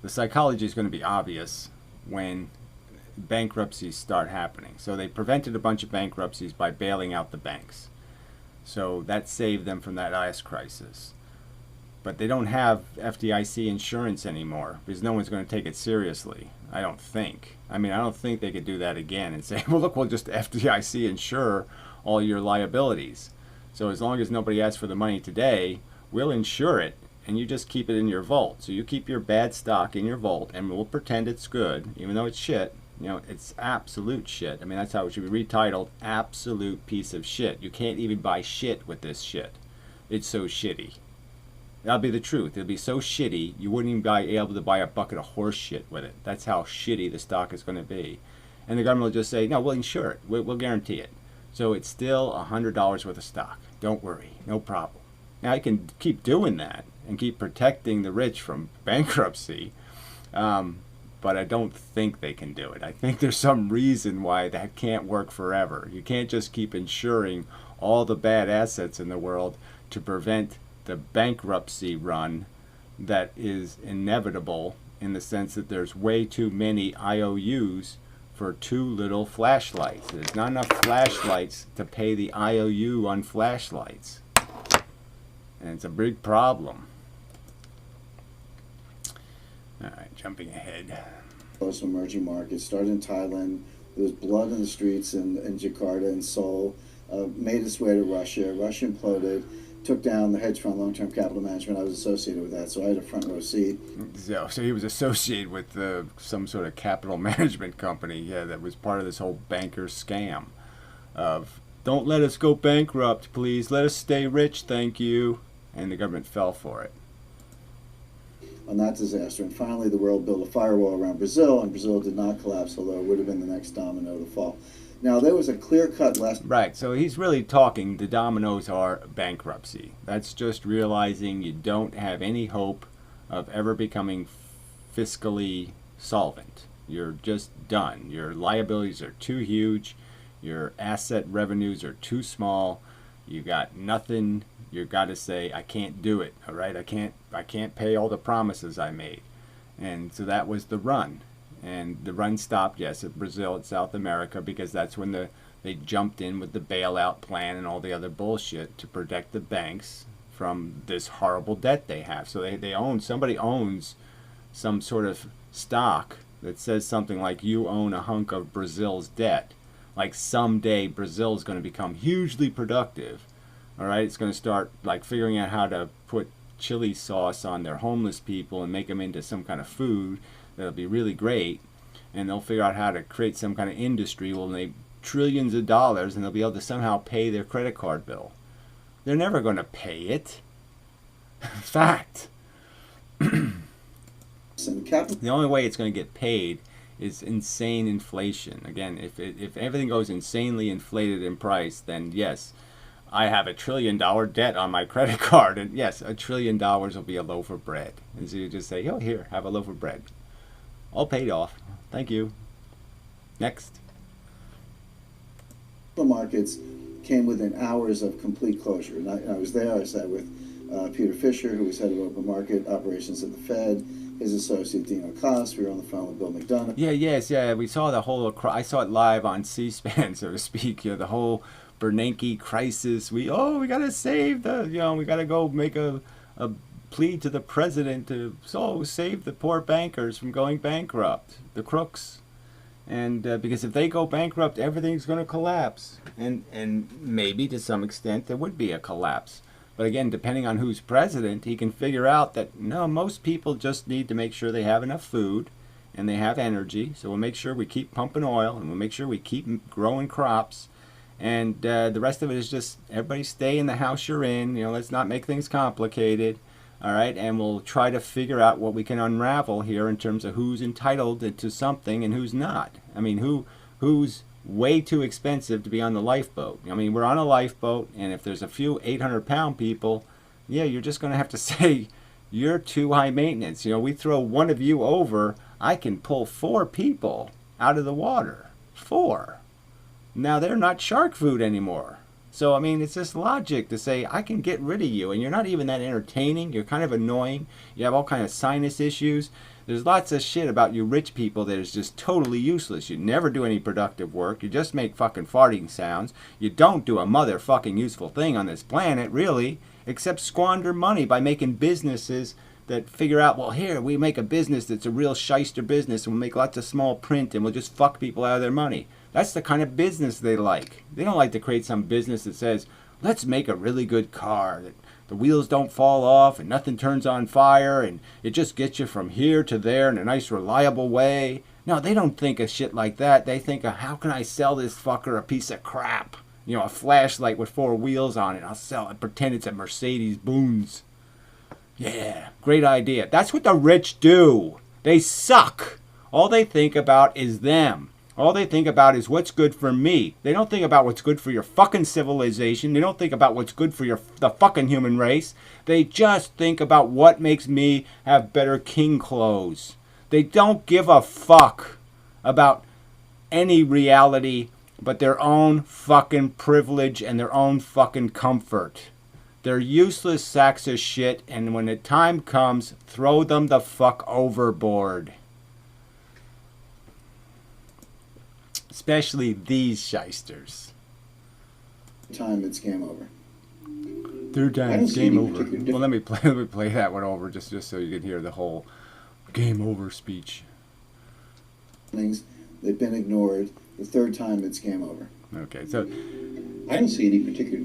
The psychology is going to be obvious when bankruptcies start happening. So they prevented a bunch of bankruptcies by bailing out the banks. So that saved them from that last crisis. But they don't have FDIC insurance anymore because no one's going to take it seriously, I don't think. I mean, I don't think they could do that again and say, well, look, we'll just FDIC insure all your liabilities. So as long as nobody asks for the money today, we'll insure it and you just keep it in your vault. So you keep your bad stock in your vault and we'll pretend it's good, even though it's shit. You know, it's absolute shit. I mean, that's how it should be retitled, absolute piece of shit. You can't even buy shit with this shit. It's so shitty. That'll be the truth. It'll be so shitty, you wouldn't even be able to buy a bucket of horse shit with it. That's how shitty the stock is going to be. And the government will just say, no, we'll insure it. We'll guarantee it. So it's still $100 worth of stock. Don't worry. No problem. Now, I can keep doing that and keep protecting the rich from bankruptcy, but I don't think they can do it. I think there's some reason why that can't work forever. You can't just keep insuring all the bad assets in the world to prevent the bankruptcy run that is inevitable, in the sense that there's way too many IOUs for too little flashlights. There's not enough flashlights to pay the IOU on flashlights. And it's a big problem. Alright, jumping ahead. Most emerging markets started in Thailand. There was blood in the streets in Jakarta and Seoul. Made its way to Russia. Russia imploded. Took down the hedge fund long-term capital management. I was associated with that, so I had a front row seat. So he was associated with some sort of capital management company, yeah, that was part of this whole banker scam of, don't let us go bankrupt, please. Let us stay rich, thank you. And the government fell for it. On that disaster. And finally, the world built a firewall around Brazil, and Brazil did not collapse, although it would have been the next domino to fall. Now, there was a clear-cut lesson. Right, so he's really talking, the dominoes are bankruptcy. That's just realizing you don't have any hope of ever becoming fiscally solvent. You're just done. Your liabilities are too huge. Your asset revenues are too small. You got nothing. You got to say, I can't do it. All right, I can't pay all the promises I made. And so that was the run. And the run stopped, yes, at Brazil, at South America, because that's when they jumped in with the bailout plan and all the other bullshit to protect the banks from this horrible debt they have. So somebody owns some sort of stock that says something like, you own a hunk of Brazil's debt. Like someday Brazil is going to become hugely productive. All right, it's going to start like figuring out how to put chili sauce on their homeless people and make them into some kind of food that'll be really great. And they'll figure out how to create some kind of industry will make trillions of dollars, and they'll be able to somehow pay their credit card bill. They're never going to pay it. Fact. The only way it's going to get paid is insane inflation. Again, if everything goes insanely inflated in price, then yes, I have $1 trillion debt on my credit card, and yes, $1 trillion will be a loaf of bread. And so you just say, oh, here, have a loaf of bread. All paid off. Thank you. Next. The markets came within hours of complete closure. And I was there. I sat with Peter Fisher, who was head of open market operations at the Fed, his associate Dino Koss. We were on the phone with Bill McDonough. Yeah. We saw the whole. I saw it live on C-SPAN, so to speak. The whole Bernanke crisis. We gotta save we gotta go make a plea to the president to save the poor bankers from going bankrupt, the crooks. And because if they go bankrupt, everything's going to collapse. And maybe to some extent there would be a collapse. But again, depending on who's president, he can figure out that, no, most people just need to make sure they have enough food and they have energy. So we'll make sure we keep pumping oil, and we'll make sure we keep growing crops. And the rest of it is just everybody stay in the house you're in. Let's not make things complicated. All right, and we'll try to figure out what we can unravel here in terms of who's entitled to something and who's not. I mean, who's way too expensive to be on the lifeboat. I mean, we're on a lifeboat, and if there's a few 800-pound people, yeah, you're just going to have to say, you're too high maintenance. We throw one of you over, I can pull 4 people out of the water. 4. Now they're not shark food anymore. So, I mean, it's just logic to say, I can get rid of you, and you're not even that entertaining. You're kind of annoying. You have all kind of sinus issues. There's lots of shit about you rich people that is just totally useless. You never do any productive work. You just make fucking farting sounds. You don't do a motherfucking useful thing on this planet, really, except squander money by making businesses that figure out, well, here, we make a business that's a real shyster business, and we'll make lots of small print, and we'll just fuck people out of their money. That's the kind of business they like. They don't like to create some business that says, let's make a really good car, that the wheels don't fall off and nothing turns on fire and it just gets you from here to there in a nice reliable way. No, they don't think of shit like that. They think of, how can I sell this fucker a piece of crap? A flashlight with 4 wheels on it. I'll sell it, pretend it's a Mercedes Benz. Yeah, great idea. That's what the rich do. They suck. All they think about is them. All they think about is what's good for me. They don't think about what's good for your fucking civilization. They don't think about what's good for the fucking human race. They just think about what makes me have better king clothes. They don't give a fuck about any reality but their own fucking privilege and their own fucking comfort. They're useless sacks of shit, and when the time comes, throw them the fuck overboard. Especially these shysters. Time it's game over. Third time it's game over. Well, let me play that one over just so you can hear the whole game over speech. Things they've been ignored. The third time it's game over. Okay, so I don't see any particular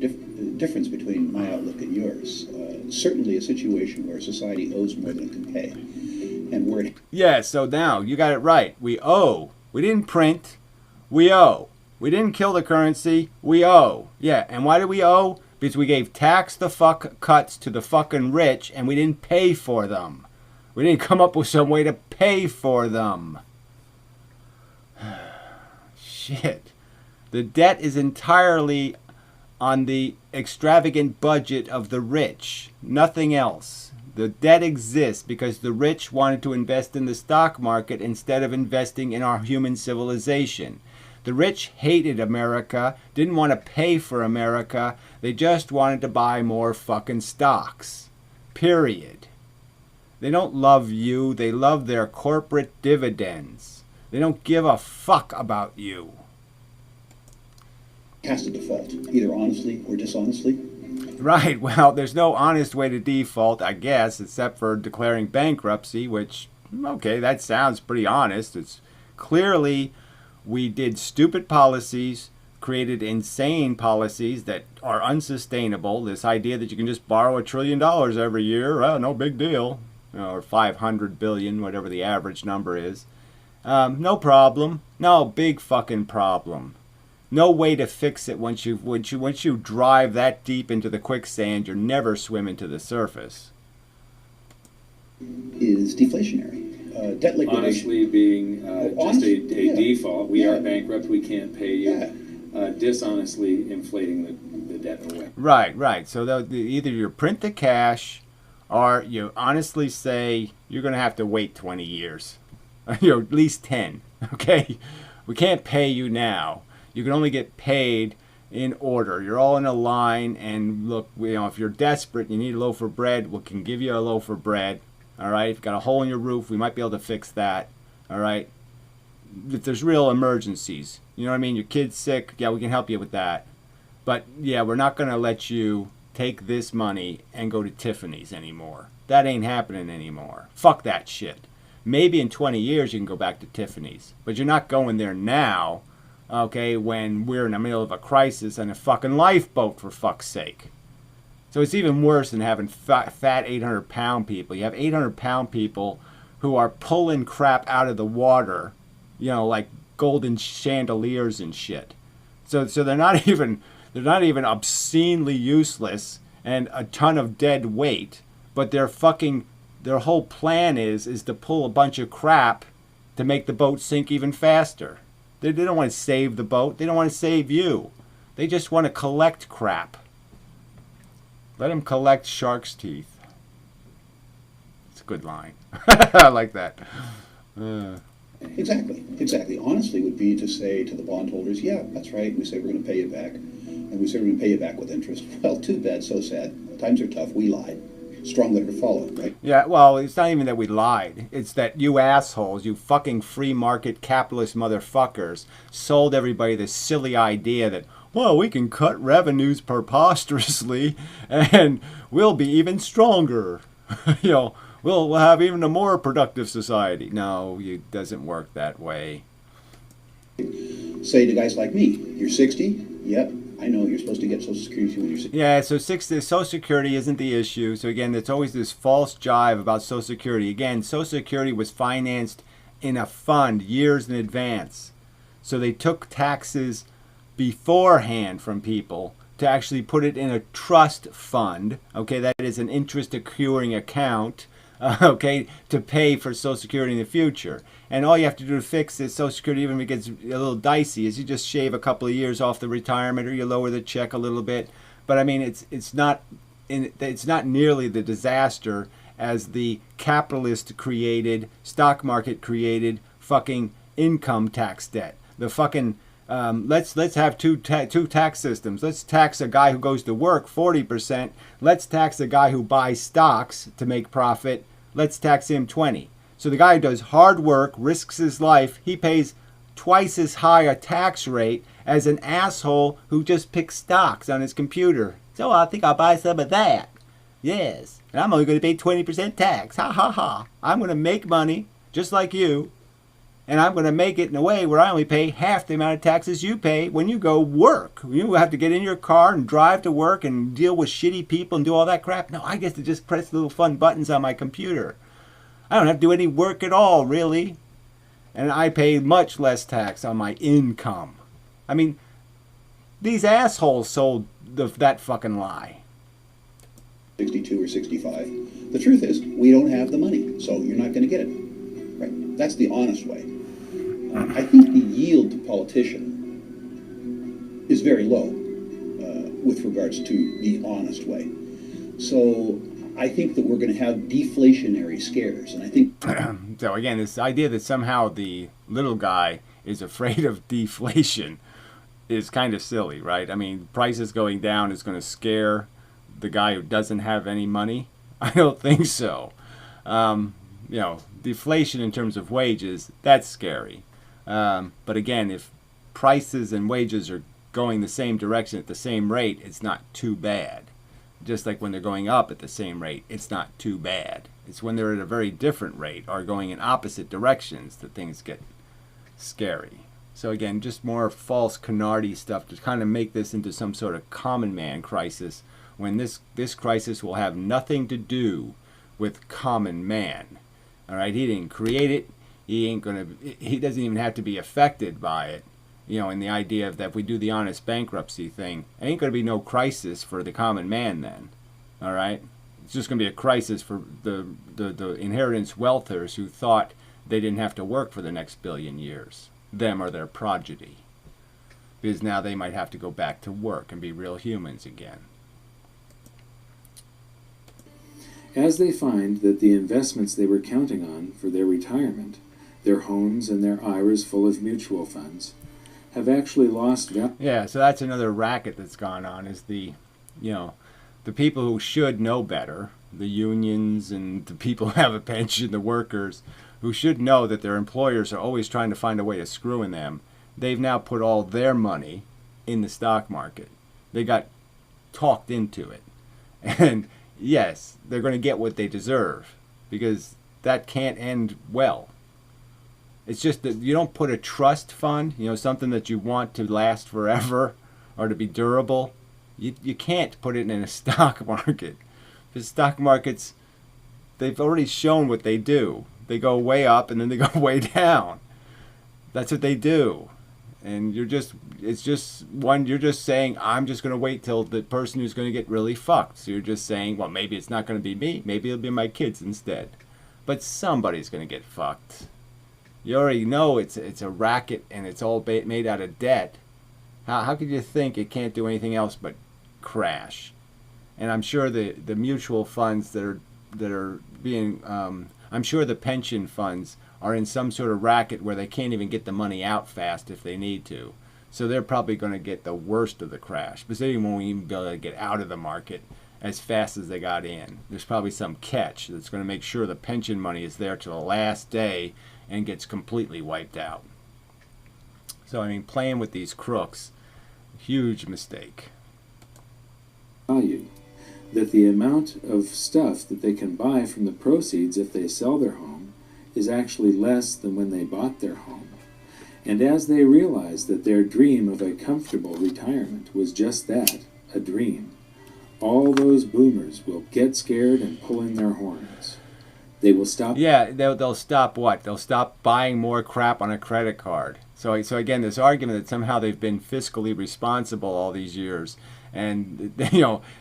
difference between my outlook and yours. Certainly a situation where society owes more than it can pay. And we're... Yeah, so now you got it right. We owe. We didn't print. We owe. We didn't kill the currency. We owe. Yeah, and why do we owe? Because we gave tax the fuck cuts to the fucking rich and we didn't pay for them. We didn't come up with some way to pay for them. Shit. The debt is entirely on the extravagant budget of the rich. Nothing else. The debt exists because the rich wanted to invest in the stock market instead of investing in our human civilization. The rich hated America, didn't want to pay for America. They just wanted to buy more fucking stocks. Period. They don't love you. They love their corporate dividends. They don't give a fuck about you. Has to default, either honestly or dishonestly. Right, well, there's no honest way to default, I guess, except for declaring bankruptcy, which, okay, that sounds pretty honest. It's clearly we did stupid policies, created insane policies that are unsustainable. This idea that you can just borrow $1 trillion every year, well, no big deal, or 500 billion, whatever the average number is. No problem. No big fucking problem. No way to fix it once you drive that deep into the quicksand. You're never swimming to the surface. Is deflationary. Debt liquidation. Honestly, being just a yeah. default. We Yeah. are bankrupt. We can't pay you. Yeah. Dishonestly inflating the debt away. Right. So either you print the cash, or you honestly say you're going to have to wait 20 years, at least 10. Okay, we can't pay you now. You can only get paid in order. You're all in a line, and look, if you're desperate, you need a loaf of bread, we can give you a loaf of bread. All right, if you've got a hole in your roof, we might be able to fix that. All right, if there's real emergencies, you know what I mean? Your kid's sick, yeah, we can help you with that. But yeah, we're not going to let you take this money and go to Tiffany's anymore. That ain't happening anymore. Fuck that shit. Maybe in 20 years you can go back to Tiffany's, but you're not going there now. Okay, when we're in the middle of a crisis and a fucking lifeboat, for fuck's sake. So it's even worse than having fat 800-pound people. You have 800-pound people who are pulling crap out of the water, like golden chandeliers and shit. So they're not even obscenely useless and a ton of dead weight, but their whole plan is to pull a bunch of crap to make the boat sink even faster. They don't want to save the boat. They don't want to save you. They just want to collect crap. Let them collect shark's teeth. It's a good line. I like that. Exactly. Honestly would be to say to the bondholders, yeah, that's right, we say we're going to pay you back. And we say we're going to pay you back with interest. Well, too bad, so sad. Times are tough, we lied. Strong letter to follow, right? Yeah, well, it's not even that we lied. It's that you assholes, you fucking free market capitalist motherfuckers, sold everybody this silly idea that, well, we can cut revenues preposterously and we'll be even stronger. We'll have even a more productive society. No, it doesn't work that way. Say to guys like me, you're 60? Yep. I know you're supposed to get Social Security when you're 60. Yeah, so Social Security isn't the issue. So again, there's always this false jive about Social Security. Again, Social Security was financed in a fund years in advance. So they took taxes beforehand from people to actually put it in a trust fund. Okay, that is an interest accruing account. Okay, to pay for Social Security in the future. And all you have to do to fix this Social Security, even if it gets a little dicey, is you just shave a couple of years off the retirement, or you lower the check a little bit. But I mean, it's not nearly the disaster as the capitalist created, stock market created fucking income tax debt. The fucking let's have two tax systems. Let's tax a guy who goes to work 40%. Let's tax a guy who buys stocks to make profit. Let's tax him 20%. So the guy who does hard work, risks his life, he pays twice as high a tax rate as an asshole who just picks stocks on his computer. So I think I'll buy some of that. Yes. And I'm only going to pay 20% tax. Ha ha ha. I'm going to make money just like you. And I'm going to make it in a way where I only pay half the amount of taxes you pay when you go work. You have to get in your car and drive to work and deal with shitty people and do all that crap. No, I get to just press little fun buttons on my computer. I don't have to do any work at all, really. And I pay much less tax on my income. I mean, these assholes sold that fucking lie. 62 or 65. The truth is, we don't have the money, so you're not going to get it. Right? That's the honest way. I think the yield to politician is very low with regards to the honest way. So I think that we're going to have deflationary scares, and I think So again, this idea that somehow the little guy is afraid of deflation is kind of silly, right? I mean, prices going down is going to scare the guy who doesn't have any money? I don't think so. You know, deflation in terms of wages, that's scary. But again, if prices and wages are going the same direction at the same rate, it's not too bad. Just like when they're going up at the same rate, it's not too bad. It's when they're at a very different rate or going in opposite directions that things get scary. So again, just more false canardy stuff to kind of make this into some sort of common man crisis, when this crisis will have nothing to do with common man. All right, he didn't create it. He doesn't even have to be affected by it. You know, and the idea of that if we do the honest bankruptcy thing, it ain't going to be no crisis for the common man then. All right, it's just going to be a crisis for the inheritance wealthers who thought they didn't have to work for the next billion years, them or their progeny, because now they might have to go back to work and be real humans again. As they find that the investments they were counting on for their retirement, their homes and their IRAs full of mutual funds, have actually lost value. Yeah, so that's another racket that's gone on, is the people who should know better, the unions and the people who have a pension, the workers, who should know that their employers are always trying to find a way of screwing them. They've now put all their money in the stock market. They got talked into it. And yes, they're going to get what they deserve, because that can't end well. It's just that you don't put a trust fund, something that you want to last forever or to be durable. You can't put it in a stock market. Because stock markets, they've already shown what they do. They go way up and then they go way down. That's what they do. And you're just saying, I'm just going to wait till the person who's going to get really fucked. So you're just saying, well, maybe it's not going to be me. Maybe it'll be my kids instead. But somebody's going to get fucked. You already know it's a racket and it's all made out of debt. How could you think it can't do anything else but crash? And I'm sure the mutual funds that are being, I'm sure the pension funds are in some sort of racket where they can't even get the money out fast if they need to. So they're probably going to get the worst of the crash, because they won't even be able to get out of the market as fast as they got in. There's probably some catch that's going to make sure the pension money is there till the last day and gets completely wiped out. So, I mean, playing with these crooks, huge mistake. Value, that the amount of stuff that they can buy from the proceeds if they sell their home is actually less than when they bought their home. And as they realize that their dream of a comfortable retirement was just that, a dream, all those boomers will get scared and pull in their horns. They will stop. Yeah, they'll stop what? They'll stop buying more crap on a credit card. So again, this argument that somehow they've been fiscally responsible all these years, and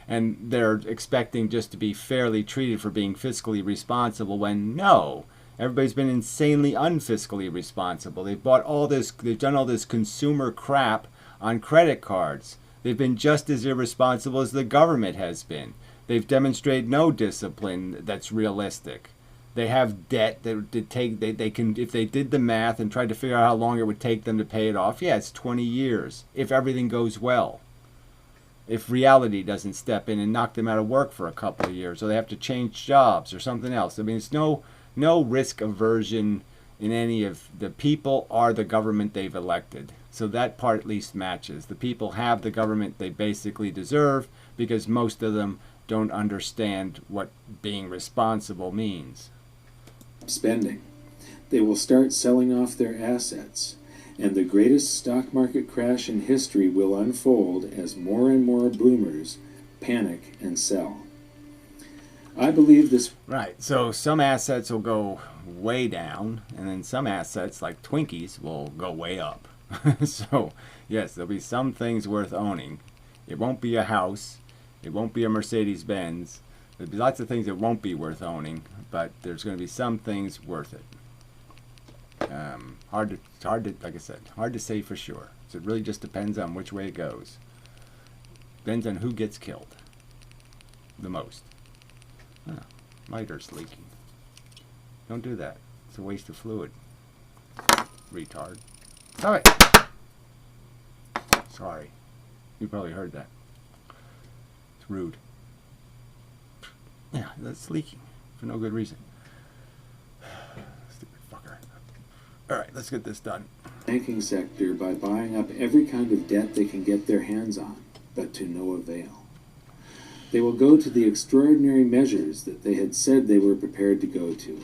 and they're expecting just to be fairly treated for being fiscally responsible, when no, everybody's been insanely unfiscally responsible. They've done all this consumer crap on credit cards. They've been just as irresponsible as the government has been. They've demonstrated no discipline that's realistic. They have debt that they can, if they did the math and tried to figure out how long it would take them to pay it off, yeah, it's 20 years if everything goes well. If reality doesn't step in and knock them out of work for a couple of years, or they have to change jobs or something else. I mean, it's no risk aversion in any of the people or the government they've elected. So that part at least matches. The people have the government they basically deserve, because most of them don't understand what being responsible means. Spending. They will start selling off their assets, and the greatest stock market crash in history will unfold as more and more boomers panic and sell. I believe this. Right, so some assets will go way down, and then some assets, like Twinkies, will go way up. So, yes, there'll be some things worth owning. It won't be a house. It won't be a Mercedes-Benz. There'll be lots of things that won't be worth owning, but there's going to be some things worth it. Hard to, like I said, hard to say for sure. So it really just depends on which way it goes. Depends on who gets killed the most. Lighter's leaking. Don't do that. It's a waste of fluid. Retard. Stop it! Sorry. You probably heard that. It's rude. Yeah, that's leaking. For no good reason. Stupid fucker. Alright, let's get this done. Banking sector by buying up every kind of debt they can get their hands on, but to no avail. They will go to the extraordinary measures that they had said they were prepared to go to.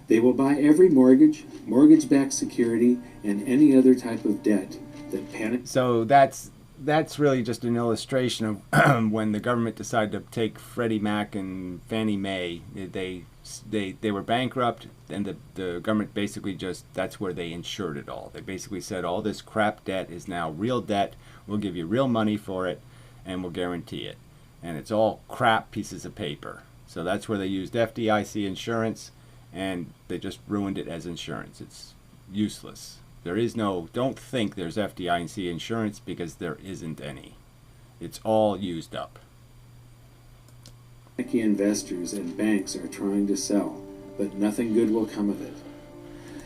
They will buy every mortgage, mortgage-backed security, and any other type of debt that panic. So that's really just an illustration of when the government decided to take Freddie Mac and Fannie Mae. They were bankrupt, and the government basically that's where they insured it all. They basically said all this crap debt is now real debt. We'll give you real money for it, and we'll guarantee it. And it's all crap pieces of paper. So that's where they used FDIC insurance, and they just ruined it as insurance. It's useless. There is no, don't think there's FDIC insurance, because there isn't any. It's all used up. Investors and banks are trying to sell, but nothing good will come of it.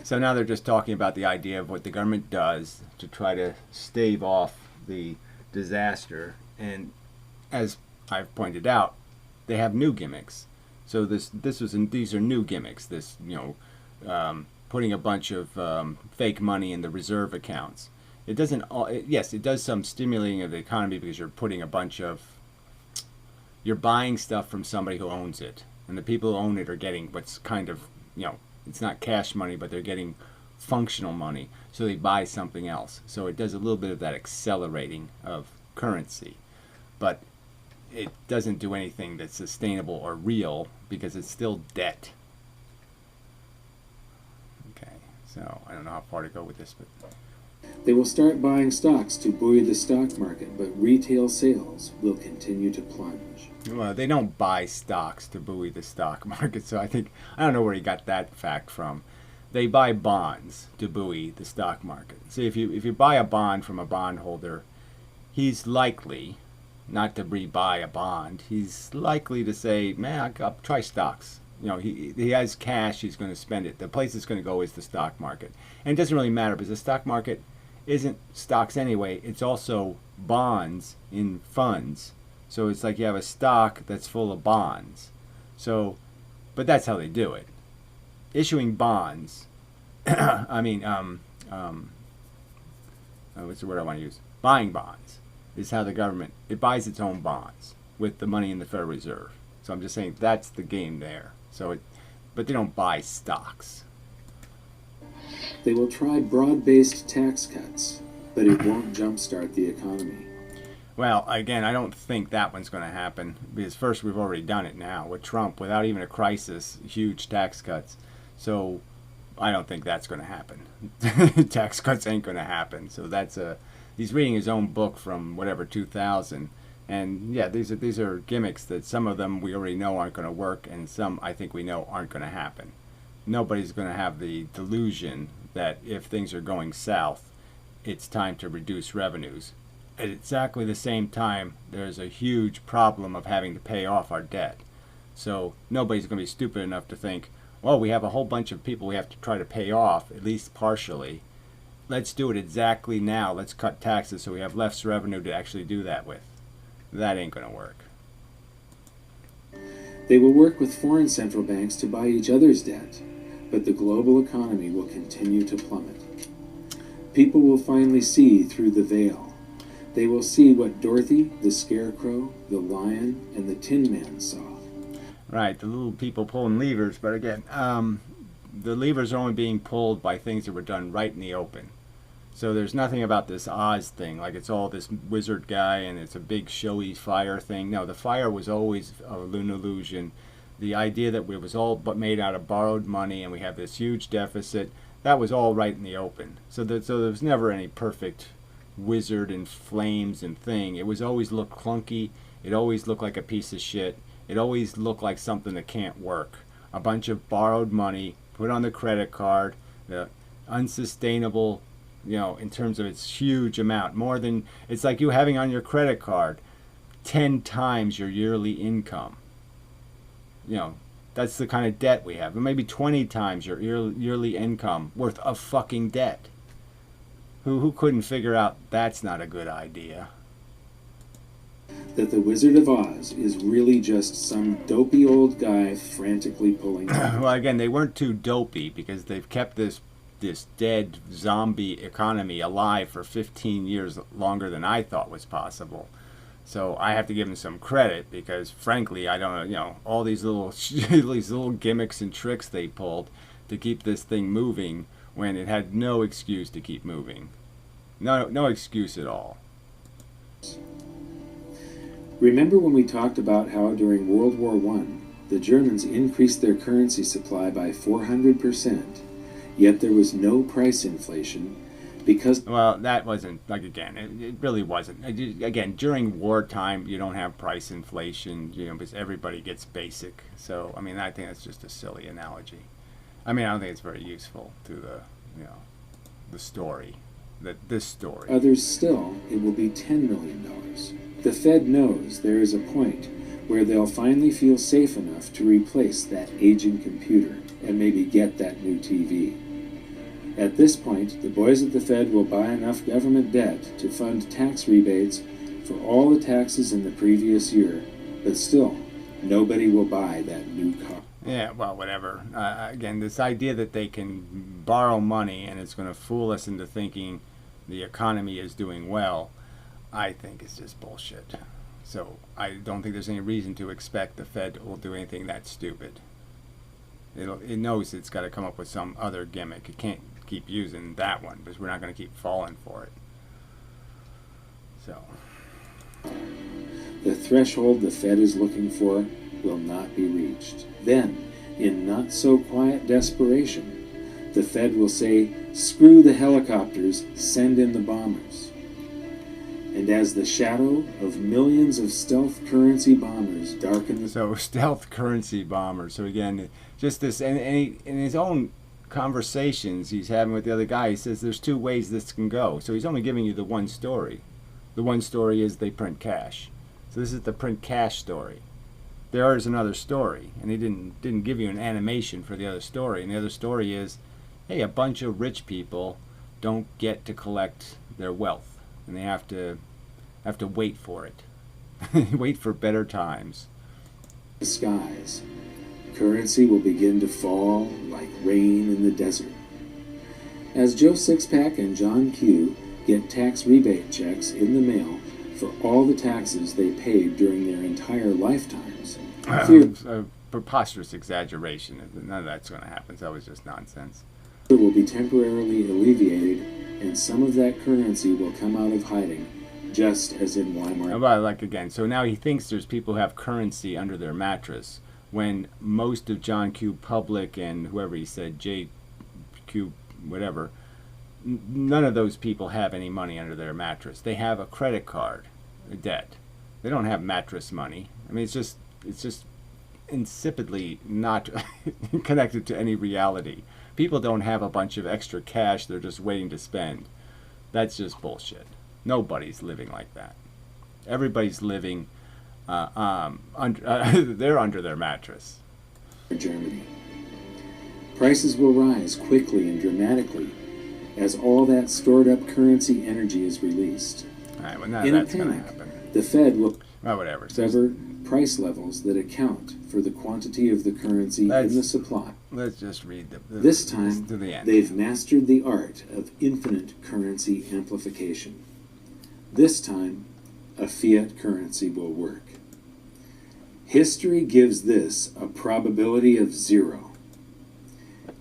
So now they're just talking about the idea of what the government does to try to stave off the disaster. And as I've pointed out, they have new gimmicks. So these are new gimmicks. This, putting a bunch of fake money in the reserve accounts. It doesn't. Yes, it does some stimulating of the economy, because you're buying stuff from somebody who owns it, and the people who own it are getting what's kind of, it's not cash money, but they're getting functional money, so they buy something else. So it does a little bit of that accelerating of currency, but it doesn't do anything that's sustainable or real, because it's still debt. Okay, so I don't know how far to go with this, but they will start buying stocks to buoy the stock market, but retail sales will continue to plunge. Well, they don't buy stocks to buoy the stock market, so I don't know where he got that fact from. They buy bonds to buoy the stock market. So if you buy a bond from a bondholder, he's likely not to rebuy a bond. He's likely to say, man, I'll try stocks. He has cash, he's going to spend it. The place it's going to go is the stock market. And it doesn't really matter, because the stock market isn't stocks anyway. It's also bonds in funds. So it's like you have a stock that's full of bonds. So, but that's how they do it. Issuing bonds, what's the word I want to use? Buying bonds is how the government, it buys its own bonds with the money in the Federal Reserve. So I'm just saying that's the game there. But they don't buy stocks. They will try broad-based tax cuts, but it won't jumpstart the economy. Well, again, I don't think that one's going to happen, because first, we've already done it now with Trump, without even a crisis, huge tax cuts. So I don't think that's going to happen. Tax cuts ain't going to happen. So he's reading his own book from whatever 2000, and yeah, these are gimmicks that some of them we already know aren't going to work, and some I think we know aren't going to happen. Nobody's going to have the delusion that if things are going south, it's time to reduce revenues. At exactly the same time, there's a huge problem of having to pay off our debt. So nobody's going to be stupid enough to think, well, we have a whole bunch of people we have to try to pay off, at least partially. Let's do it exactly now. Let's cut taxes so we have less revenue to actually do that with. That ain't going to work. They will work with foreign central banks to buy each other's debt, but the global economy will continue to plummet. People will finally see through the veil. They will see what Dorothy, the Scarecrow, the Lion, and the Tin Man saw. Right, the little people pulling levers, but again, the levers are only being pulled by things that were done right in the open. So there's nothing about this Oz thing, like it's all this wizard guy and it's a big showy fire thing. No, the fire was always an illusion. The idea that it was all but made out of borrowed money and we have this huge deficit, that was all right in the open. So there was never any perfect wizard and flames and thing. It was always looked clunky. It always looked like a piece of shit. It always looked like something that can't work. A bunch of borrowed money put on the credit card, the unsustainable, in terms of its huge amount, more than, it's like you having on your credit card 10 times your yearly income. You know, that's the kind of debt we have. Maybe 20 times your yearly income worth of fucking debt. Who couldn't figure out that's not a good idea? That the Wizard of Oz is really just some dopey old guy frantically pulling. Well, again, they weren't too dopey because they've kept this dead zombie economy alive for 15 years longer than I thought was possible. So I have to give them some credit because, frankly, I don't know, you know, all these little gimmicks and tricks they pulled to keep this thing moving when it had no excuse to keep moving. No excuse at all. Remember when we talked about how during World War I, the Germans increased their currency supply by 400%, yet there was no price inflation because... Well, that wasn't, like, again, it really wasn't. Again, during wartime, you don't have price inflation, you know, because everybody gets basic. So, I mean, I think that's just a silly analogy. I mean, I don't think it's very useful to the, you know, the story, this story. Others still, it will be $10 million. The Fed knows there is a point where they'll finally feel safe enough to replace that aging computer and maybe get that new TV. At this point, the boys at the Fed will buy enough government debt to fund tax rebates for all the taxes in the previous year, but still, nobody will buy that new car. Yeah, well, whatever. Again, this idea that they can borrow money and it's going to fool us into thinking the economy is doing well, I think is just bullshit. So I don't think there's any reason to expect the Fed will do anything that stupid. It knows it's got to come up with some other gimmick. It can't keep using that one because we're not going to keep falling for it. So the threshold the Fed is looking for will not be reached. Then, in not-so-quiet desperation, the Fed will say, "Screw the helicopters, send in the bombers." And as the shadow of millions of stealth currency bombers darken the... So, stealth currency bombers. So again, just this, and in his own conversations he's having with the other guy, he says there's two ways this can go. So he's only giving you the one story. The one story is they print cash. So this is the print cash story. There is another story, and he didn't give you an animation for the other story. And the other story is, hey, a bunch of rich people don't get to collect their wealth, and they have to wait for it, wait for better times. The skies, currency will begin to fall like rain in the desert. As Joe Sixpack and John Q get tax rebate checks in the mail for all the taxes they paid during their entire lifetimes. A preposterous exaggeration. None of that's going to happen. So that was just nonsense. Fear will be temporarily alleviated, and some of that currency will come out of hiding, just as in Weimar. Well, like again, so now he thinks there's people who have currency under their mattress, when most of John Q. Public and whoever he said, J. Q. whatever, none of those people have any money under their mattress. They have a credit card, a debt. They don't have mattress money. I mean, it's just insipidly not connected to any reality. People don't have a bunch of extra cash they're just waiting to spend. That's just bullshit. Nobody's living like that. Everybody's living they're under their mattress. Germany. Prices will rise quickly and dramatically as all that stored up currency energy is released. All right, well, In that's a going to panic, happen. the Fed will Well, whatever. sever price levels that account for the quantity of the currency in the supply. Let's just read This time, to the end. they've mastered the art of infinite currency amplification. This time, a fiat currency will work. History gives this a probability of 0.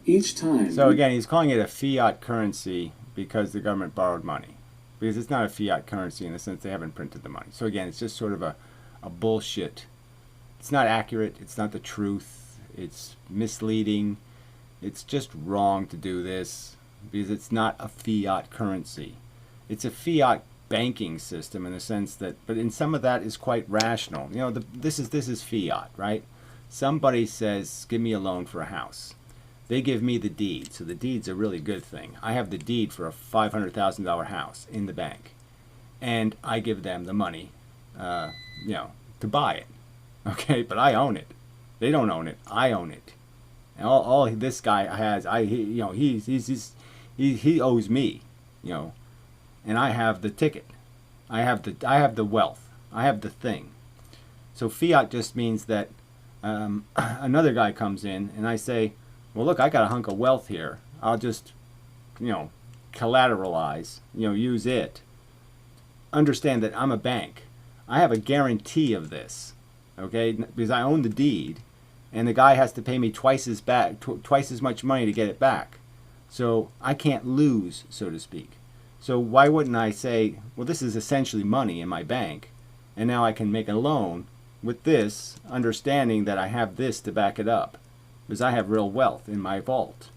Each time... So again, he's calling it a fiat currency because the government borrowed money. Because it's not a fiat currency in the sense they haven't printed the money. So again, it's just sort of a bullshit. It's not accurate. It's not the truth. It's misleading. It's just wrong to do this because it's not a fiat currency. It's a fiat banking system in the sense that, but in some of that is quite rational. You know, this is fiat, right? Somebody says, give me a loan for a house. They give me the deed, so the deed's a really good thing. I have the deed for a $500,000 house in the bank, and I give them the money, to buy it. Okay, but I own it. They don't own it. I own it. And all this guy has, he owes me, and I have the ticket. I have the wealth. I have the thing. So fiat just means that another guy comes in and I say, well, look, I got a hunk of wealth here. I'll just, collateralize, use it. Understand that I'm a bank. I have a guarantee of this, okay? Because I own the deed, and the guy has to pay me twice as much money to get it back. So I can't lose, so to speak. So why wouldn't I say, well, this is essentially money in my bank, and now I can make a loan with this, understanding that I have this to back it up, because I have real wealth in my vault.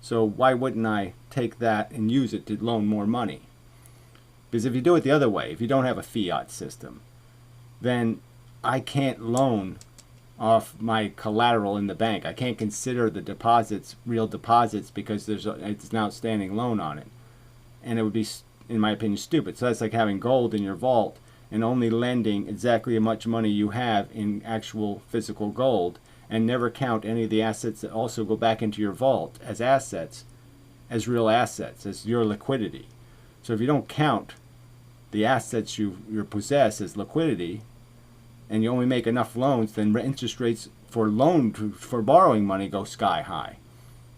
So why wouldn't I take that and use it to loan more money? Because if you do it the other way, if you don't have a fiat system, then I can't loan off my collateral in the bank. I can't consider the deposits real deposits because it's an outstanding loan on it. And it would be, in my opinion, stupid. So that's like having gold in your vault and only lending exactly how much money you have in actual physical gold, and never count any of the assets that also go back into your vault as assets, as real assets, as your liquidity. So if you don't count the assets you possess as liquidity, and you only make enough loans, then interest rates for borrowing money go sky high.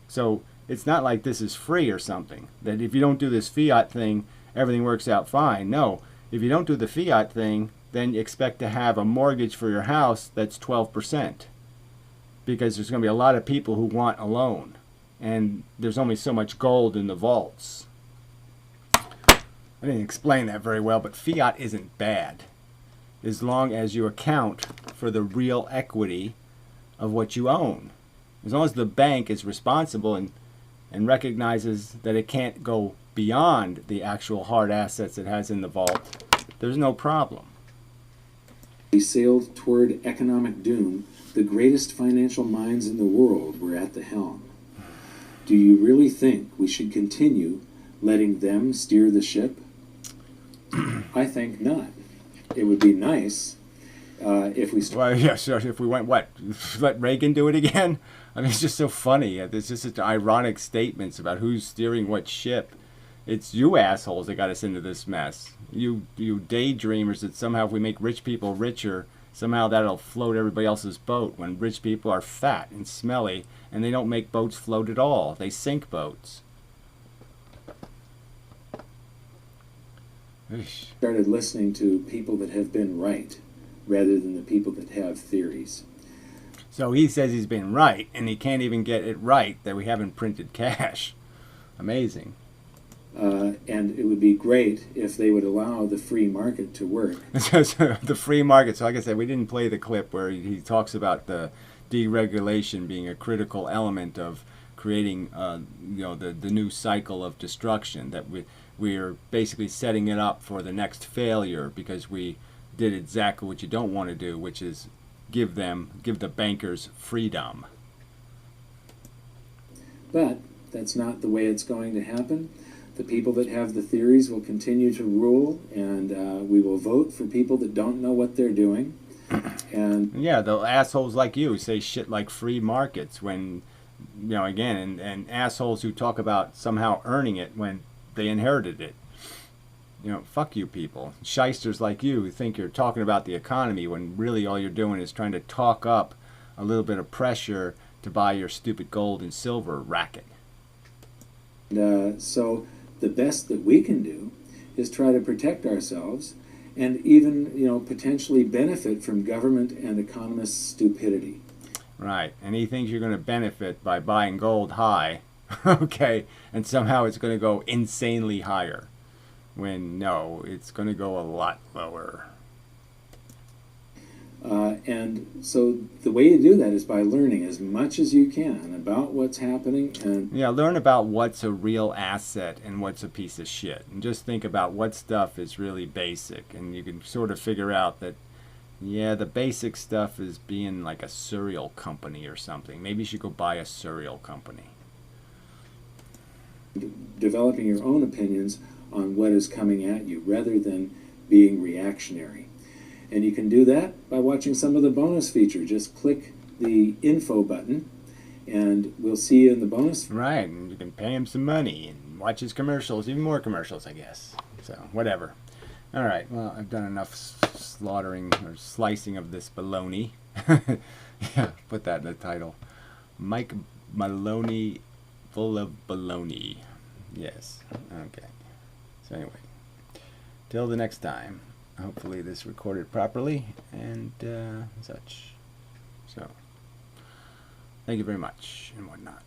So it's not like this is free or something, that if you don't do this fiat thing, everything works out fine. No, if you don't do the fiat thing, then you expect to have a mortgage for your house that's 12%. Because there's going to be a lot of people who want a loan, and there's only so much gold in the vaults. I didn't explain that very well, but fiat isn't bad as long as you account for the real equity of what you own. As long as the bank is responsible and recognizes that it can't go beyond the actual hard assets it has in the vault, there's no problem. We sailed toward economic doom. The greatest financial minds in the world were at the helm. Do you really think we should continue letting them steer the ship? I think not. It would be nice if we... Well, yeah, sure. If we went, what? Let Reagan do it again? I mean, it's just so funny. There's just such ironic statements about who's steering what ship. It's you assholes that got us into this mess. You daydreamers that somehow if we make rich people richer, somehow that'll float everybody else's boat, when rich people are fat and smelly and they don't make boats float at all. They sink boats. Eesh. Started listening to people that have been right rather than the people that have theories. So he says he's been right, and he can't even get it right that we haven't printed cash. Amazing. And it would be great if they would allow the free market to work. The free market. So like I said, we didn't play the clip where he talks about the deregulation being a critical element of creating the new cycle of destruction, that we are basically setting it up for the next failure because we did exactly what you don't want to do, which is give the bankers freedom. But that's not the way it's going to happen. The people that have the theories will continue to rule, and we will vote for people that don't know what they're doing. And yeah, the assholes like you say shit like free markets when, again, and assholes who talk about somehow earning it when they inherited it. Fuck you people. Shysters like you who think you're talking about the economy when really all you're doing is trying to talk up a little bit of pressure to buy your stupid gold and silver racket. So the best that we can do is try to protect ourselves and even, potentially benefit from government and economists' stupidity. Right. And he thinks you're going to benefit by buying gold high, okay, and somehow it's going to go insanely higher. When no, it's going to go a lot lower. And so the way you do that is by learning as much as you can about what's happening. And learn about what's a real asset and what's a piece of shit. And just think about what stuff is really basic. And you can sort of figure out that, the basic stuff is being like a cereal company or something. Maybe you should go buy a cereal company. Developing your own opinions on what is coming at you rather than being reactionary. And you can do that by watching some of the bonus feature. Just click the info button, and we'll see you in the bonus. Right, and you can pay him some money and watch his commercials, even more commercials, I guess. So, whatever. All right, well, I've done enough slaughtering or slicing of this baloney. Yeah, put that in the title. Mike Maloney full of baloney. Yes, okay. So anyway, till the next time, hopefully this recorded properly and such. So, thank you very much and whatnot.